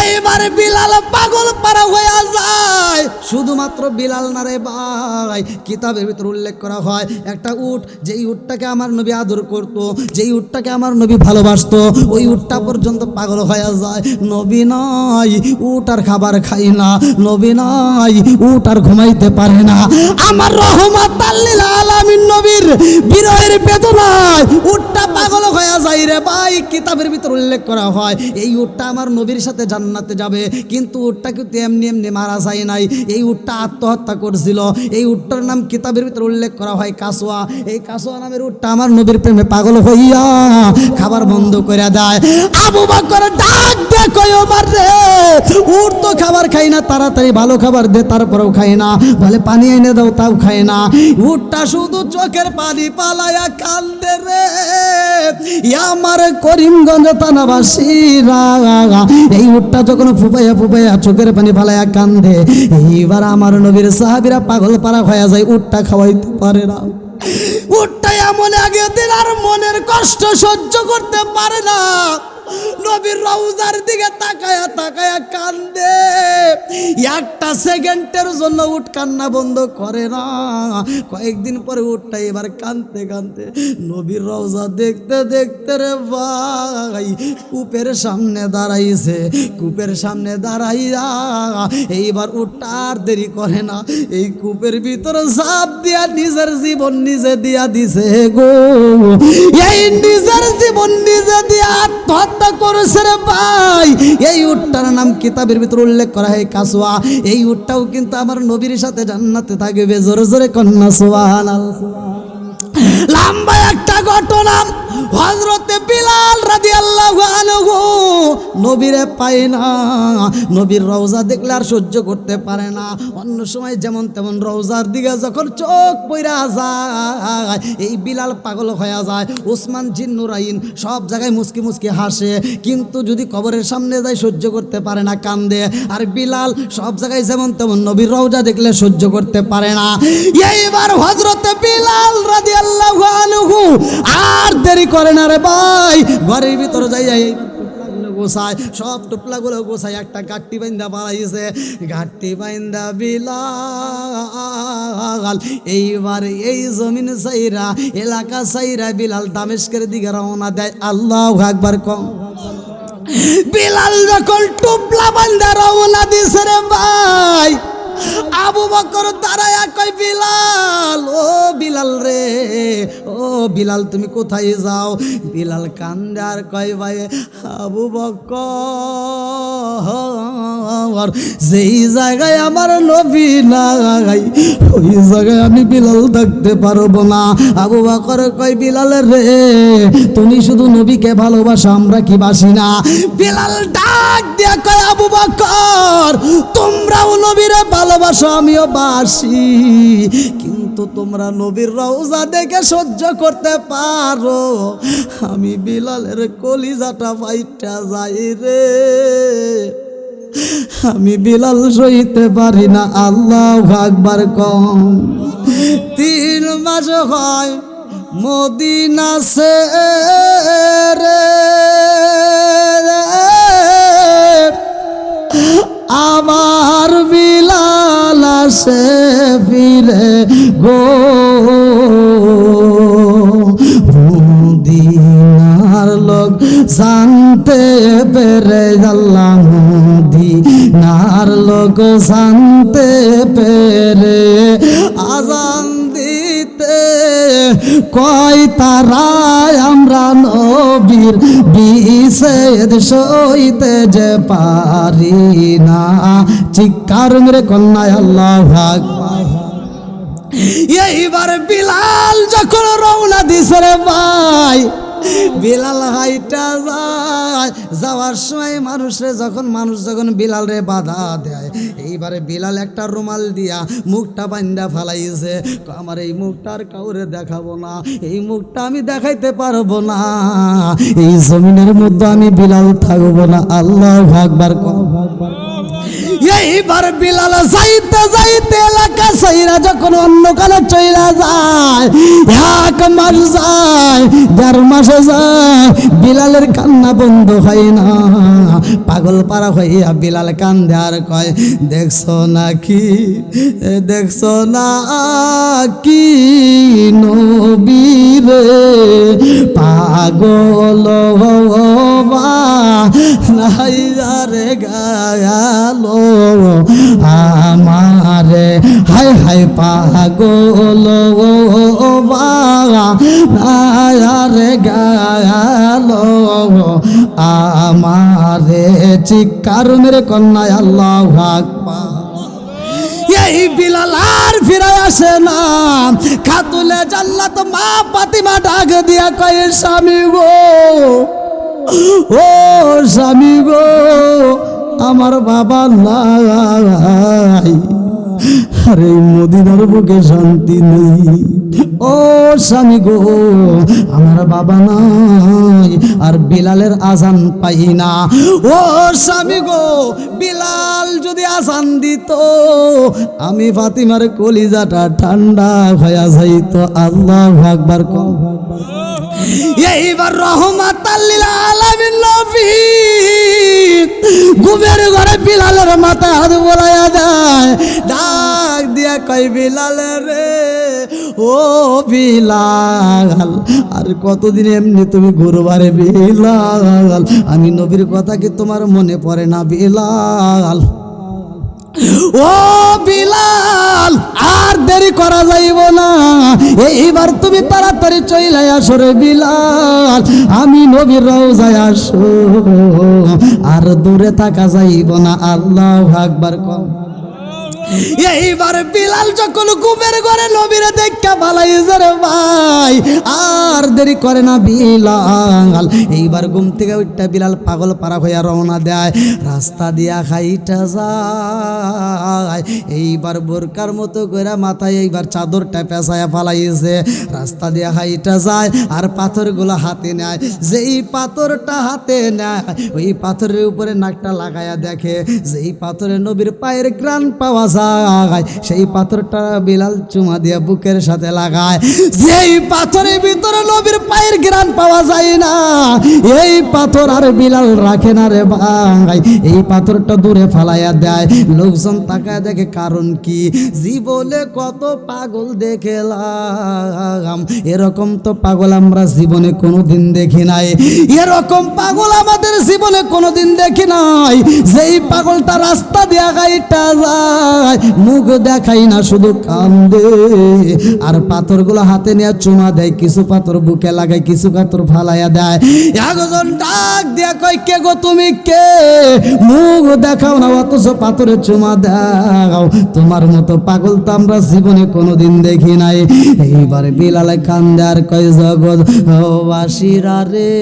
এইবার বিলাল পাগল পারা হয়ে যায়। শুধুমাত্র বিলাল না রে ভাই, কিতাবের ভিতর উল্লেখ করা হয় একটা উট, যেই উটটাকে আমার নবী আদর করত, যেই উটটাকে আমার নবী ভালোবাসতো, ওই উটটা পর্যন্ত পাগল হয়ে যায়। নবী নাই, উট আর খাবার খাই না, নবী নাই, উট আর ঘুমাইতে পারে না। আমার রহমাতাল লিল আলামিন নবীর বিরহের বেদনায় উটটা পাগল হয়ে যায় রে ভাই। কিতাবের ভিতর উল্লেখ করা হয় এই উটটা আমার নবীর সাথে জান্নাতে যাবে, কিন্তু উটটা কিন্তু এমনি এমনি মারা যায় নাই, এই উটটা আত্মহত্যা করছিল। এই উটটার নাম কিতাবের ভিতর উল্লেখ করা হয় কাসওয়া। এই কাসওয়া নামের উটটা আমার নবীর প্রেমে পাগল হইয়া খাবার বন্ধ করে দেয়। আবু বকর ডাক দিয়ে কয় ওমর রে, উট তো খাবার খাই না, তাড়াতাড়ি ভালো খাবার দে, তারপরেও খাই না, বলে পানি এনে দাও, তাও খায় না। উটটা শুধু চোখের পানি পালায়া কান্দে রে। আমার করিমগঞ্জ থানাবাসীরা এই উটটা যখন ফুপাইয়া ফুপাইয়া চোখের পানি ফালাইয়া কান্দে, এইবার আমার নবীর সাহাবীরা পাগল পারা হয়ে যায়, উটটা খাওয়াইতে পারে না। উটটা এমন আগে দিন আর মনের কষ্ট সহ্য করতে পারে না, নবীর রওজার দিকে তাকায়া তাকায়া কান্দে। একটা সেকেন্ডের জন্য উট কান্না বন্ধ করে না। কয়েকদিন পরে উটটা এবার কাঁদতে কাঁদতে নবীর রওজা দেখতে দেখতে রে ভাই কূপের সামনে দাঁড়াইছে। কূপের সামনে দাঁড়াইয়া এইবার উটটা আর দেরি করে না, এই কূপের ভিতরে ঝাঁপ দিয়া নিজের জীবন নিজে দিয়া দিছে গো। এই নিজের জীবন নিজে দিয়া আত্মহত্যা করেছে রে ভাই। এই উটটার নাম কিতাবের ভিতর উল্লেখ করা হয় কাসওয়া। এই উটটাও কিন্তু আমার নবীর সাথে জান্নাতে থাকবে। জোরে জোরে কন্যা সুবহানাল্লাহ। লম্বা একটা ঘটনা, হযরতে বিলাল রাদিয়াল্লাহু আনহু নবীরে পায় না, নবীর রওজা দেখলে আর সহ্য করতে পারে না। অন্য সময় যেমন তেমন রওজার দিকে যখন চোখ পইরা যায়, এই বিলাল পাগল হয়ে যায়। ওসমান জিন্নুরাইন সব জায়গায় মুস্কি মুস্কি হাসে, কিন্তু যদি কবরের সামনে যায় সহ্য করতে পারে না, কান্দে। আর বিলাল সব জায়গায় যেমন তেমন নবীর রওজা দেখলে সহ্য করতে পারে না। এইবার হযরতে বিলাল রাদিয়াল্লাহু আনহু আর দেরি করে না রে ভাই, ঘরের ভিতরে যাই গোসায়, সব টুপলাগুলো গোসায় একটা গাট্টি বাইন্দা বাড়াইছে। গাট্টি বাইন্দা বিলাল এইবার এই জমিন সাইরা এলাকা সাইরা বিলাল দামেস্কের দিকে রওনা দেয়। আল্লাহু আকবার কম। বিলাল যখন টুপলা বান্দা রওনা দিছে রে ভাই, আবু বকর দাঁড়ায়া কয় বিলাল, ও বিলাল রে, ও বিলাল তুমি কোথায় যাও? বিলাল কান্দে আর কয় ভাই আবু বকর, যেই জায়গায় আমার নবী নাই ওই জায়গায় আমি বিলাল থাকতে পারবো না। আবু বকর কয় বিলাল রে, তুমি শুধু নবীকে ভালোবাসো, আমরা কি বাসি না? বিলাল ডাক দিয়ে কয় আবু বকর, তোমরাও নবীরে ভালোবাসো, আমিও বাসি, কিন্তু তোমরা নবীর রওজা দেখে সহ্য করতে পারো, আমি বিলালের কলিজাটা ফাইটা যাই রে, আমি বিলাল সইতে পারি না। আল্লাহু আকবার কম। 3 মাস হয় মদিনা সে রে আবার বিলাল আসে ফিরে গো মদিনার লোক জানতে পেরে আল্লাহ মদিনার লোক জানতে পেরে আজান দিতে কয় তারায় আমরা নবীর বিশেষ সইতে যে পারি না চিৎকার মেরে কন্যায় আল্লাহু আকবার। এইবার বিলাল যখন রওনা দিছে রে ভাই, বিলাল হাইটা যায়, যাওয়ার সময় মানুষ যখন বিলাল রে বাধা দেয়, এইবারে বিলাল একটা রুমাল দিয়া মুখটা বান্ধা ফালাইছে। আমার এই মুখটা আর কাউরে দেখাবো না, এই মুখটা আমি দেখাইতে পারবো না, এই জমিনের মধ্যে আমি বিলাল থাকবো না। আল্লাহু আকবার। এইবার বিলাল যাইতে যাইতে এলাকা সাইরা যখন অন্য কানে চইলা যায়, 1 মাস যায়, 1.5 মাসে যায়, বিলালের কান্না বন্ধ হয় না। পাগল পারা হইয়া বিলাল কান্দে আর কয়, দেখছো না কি নবীরে পাগল নাই রে গায়ালো আমারে, হায় হায় পাগল রে গায়ালো আমারে, চিৎকার মেরে কন্যায় আল্লাহু আকবার। এই বিলাল আর ফিরে আসে না। খাতুলে জান্নাত মা ফাতিমা ডাক দিয়া কয়, স্বামী গো, ও স্বামী গো, আমার বাবা নাই, আরে মদিনার বুকে শান্তি নেই। ও স্বামী গো, আমার বাবা নাই, আর বিলালের আজান পাই না। ও স্বামী গো, বিলাল যদি আজান দিত, আমি ফাতিমার কলিজাটা ঠান্ডা হয়ে যাইতো। আল্লাহু আকবার। এইবার রহমাতাল লিল আলামিন নবী ঘুমের ঘরে বিলালের মাথায় হাত বোলাইয়া দেয়, ডাক দিয়া কয়, বিলাল রে, ও বিলাল, আর কতদিন এমনি তুমি ঘুরবারে বিলাল? আমি নবীর কথা কি তোমার মনে পড়ে না বিলাল? ও বিলাল, আর দেরি করা যাইব না, এইবার তুমি তাড়াতাড়ি চলে আসো রে বিলাল, আমি নবীর রওজায় আসো, আর দূরে থাকা যাইব না। আল্লাহু আকবার। এইবার বিলাল যখন ঘুমের ঘরে নবীরে দেখা পালাইছে রে ভাই, আর দেরি করে না বিলাল। এইবার ঘুম থেকে উঠটা বিলাল পাগল পারা হইয়া রওনা দেয়, রাস্তা দিয়া খাইটা যায়। এইবার বোরকার মতো করে মাথায় এইবার চাদরটা পেঁচায়া পালাইছে, রাস্তা দিয়া খাইটা যায়, আর পাথরগুলো হাতে নেয়। যেই পাথরটা হাতে নেয়, ওই পাথরের উপরে নাকটা লাগায়া দেখে, যেই পাথরে নবীর পায়ের গ্রান পাওয়া যায়, সেই পাথরটা বিলাল চুমা দিয়া বুকের সাথে লাগায়। যেই পাথরের ভিতরে নবীর পায়ের গ্রান পাওয়া যায় না, এই পাথর আর বিলাল রাখে না রে ভাই, এই পাথরটা দূরে ফালাইয়া দেয়। লোকজন তাকায় দেখে, কারণ কি? জীবনে কত পাগল দেখলাম, এরকম তো পাগল আমরা জীবনে কোনোদিন দেখি নাই, এরকম পাগল আমাদের জীবনে কোনোদিন দেখি নাই। যেই পাগলটা রাস্তা দিয়া গাইটা যায়, মুখ দেখাই না, শুধু কান্দে, আর পাথরগুলো হাতে নিয়ে চুমা দেয়, কিছু পাথর বুকে লাগায়, কিছু পাথর ফালাইয়া দেয়। একজন ডাক দিয়া কয়, কে গো তুমি কে? মুখ দেখাও না, অথচ পাথরে চুমা দাও। তোমার মতো পাগল তো আমরা জীবনে কোনোদিন দেখি নাই। এইবার বিলালে কান্দে আর কয়, জগৎ বাসীরা রে,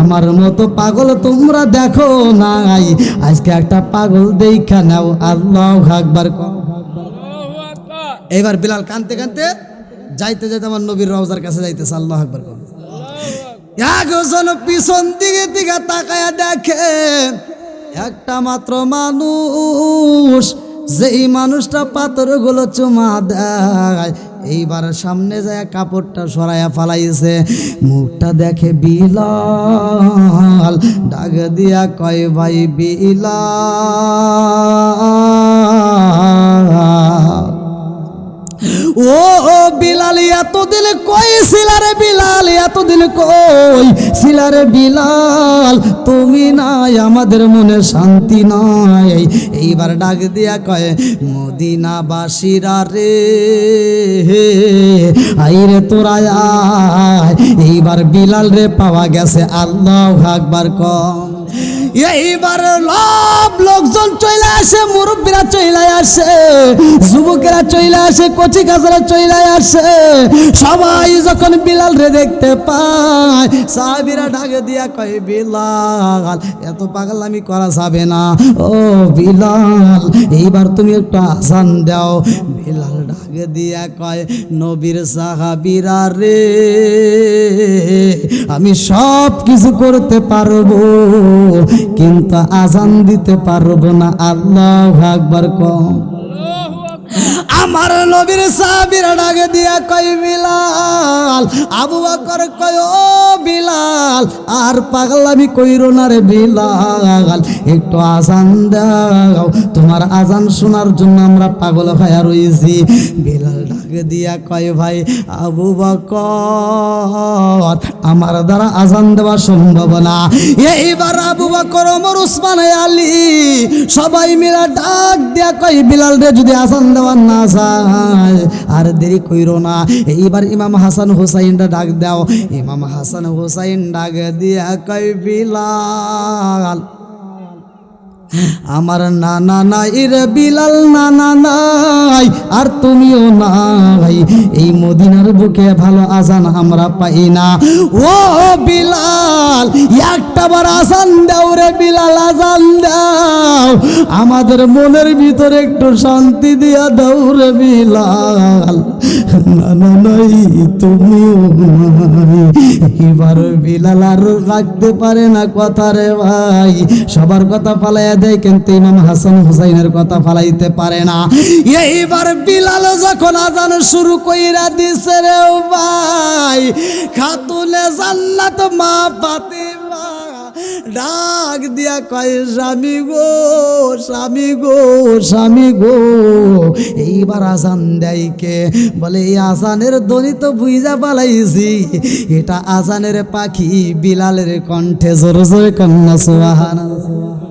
আমার মতো পাগল তোমরা দেখো নাই, আজকে একটা পাগল দেখা নাও। আল্লাহু আকবার। এবার বিলাল কানতে কানতে যাইতে যাইতে আমার নবীর রওজার কাছে যাইতেছে। আল্লাহু আকবার। একজন পিছন দিকে তাকায়া দেখে, একটা মাত্র মানুষ যেই মানুষটা পাথরগুলো চুমা দেয় এইবার সামনে যায় কাপড়টা সরাইয়া ফালাইছে, মুখটা দেখে বিলাল, ডাক দিয়া কয় ভাই বিলাল, ও বিলাল এতদিন কই ছিলারে বিলাল, এতদিন কই ছিলারে বিলাল, তুমি নাই আমাদের মনে শান্তি নাই। এইবার ডাক দিয়া কয় মদিনাবাসীরা রে আইরে তোরা আয়। এইবার বিলাল রে পাওয়া গেছে, আল্লাহু আকবার কম। এইবার লোকজন চলে আসে, মুরব্বীরা চলে আসে, যুবকেরা চলে আসে, কচি কাজরা চলে আসে। সবাই যখন বিলাল রে দেখতে পায়, সাহাবীরা ডাকে দিয়া কয় বিলাল এত পাগলামি করা যাবে না, ও বিলাল এইবার তুমি একটু আজান দাও। বিলাল ডাকে দিয়া কয় নবীর সাহাবীরা রে আমি সব কিছু করতে পারবো কিন্তু আজান দিতে পারবো না। আল্লাহু আকবার কম। আমার নবীর সাহাবীরা ডাকে দিয়া কয় বিলাল, আবু বকর কয় ও বিলাল আর পাগলামি কইরো না রে বিলাল, একটু আজান দাও, তোমার আজান শোনার জন্য আমরা পাগল হয়ে রইছি। বিলাল ডাকে দিয়া কয় ভাই আবু বকর আমার দ্বারা আজান দেওয়া সম্ভব না। এইবার আবু বকর, ওমর, উসমান, আলী সবাই মিলে ডাক দিয়া কয় বিলাল রে যদি আজান দেওয়া না যায় আর দেরি কইরো না। এইবার ইমাম হাসান হুসাইনটা ডাক দাও। ইমাম হাসান হুসাইন ডাক দিয়া কয় বিলাল আমার নানা নাই রে বিলাল, নানা নাই আর তুমিও নাই, এই মদিনার বুকে ভালো আজান আমরা পাই না। ও বিলাল একটাবার আজান দাও রে বিলাল, আজান দাও, আমাদের মনের ভিতরে একটু শান্তি দিয়া দাও রে বিলাল, নানা নাই তুমিও নাই। এবার বিলাল আর রাখতে পারে না কথা রে ভাই, সবার কথা পালাইয়া দেয় কিন্তু ইমাম হাসান হুসাইনের কথা ফালাইতে পারে না। এইবার বিলাল যখন আজান শুরু কইরা দিছে রে ভাই, খাতুনে জান্নাত মা ফাতেমা ডাক দিয়া কয় স্বামী গো, স্বামী গো, স্বামী গো। এইবার আজান দেয় কে? বলে এই আজানের ধ্বনি তো বুঝা পালাইছি, এটা আজানের পাখি বিলালের কণ্ঠে। জোরে জোরে কন্যা সুবহানাল্লাহ।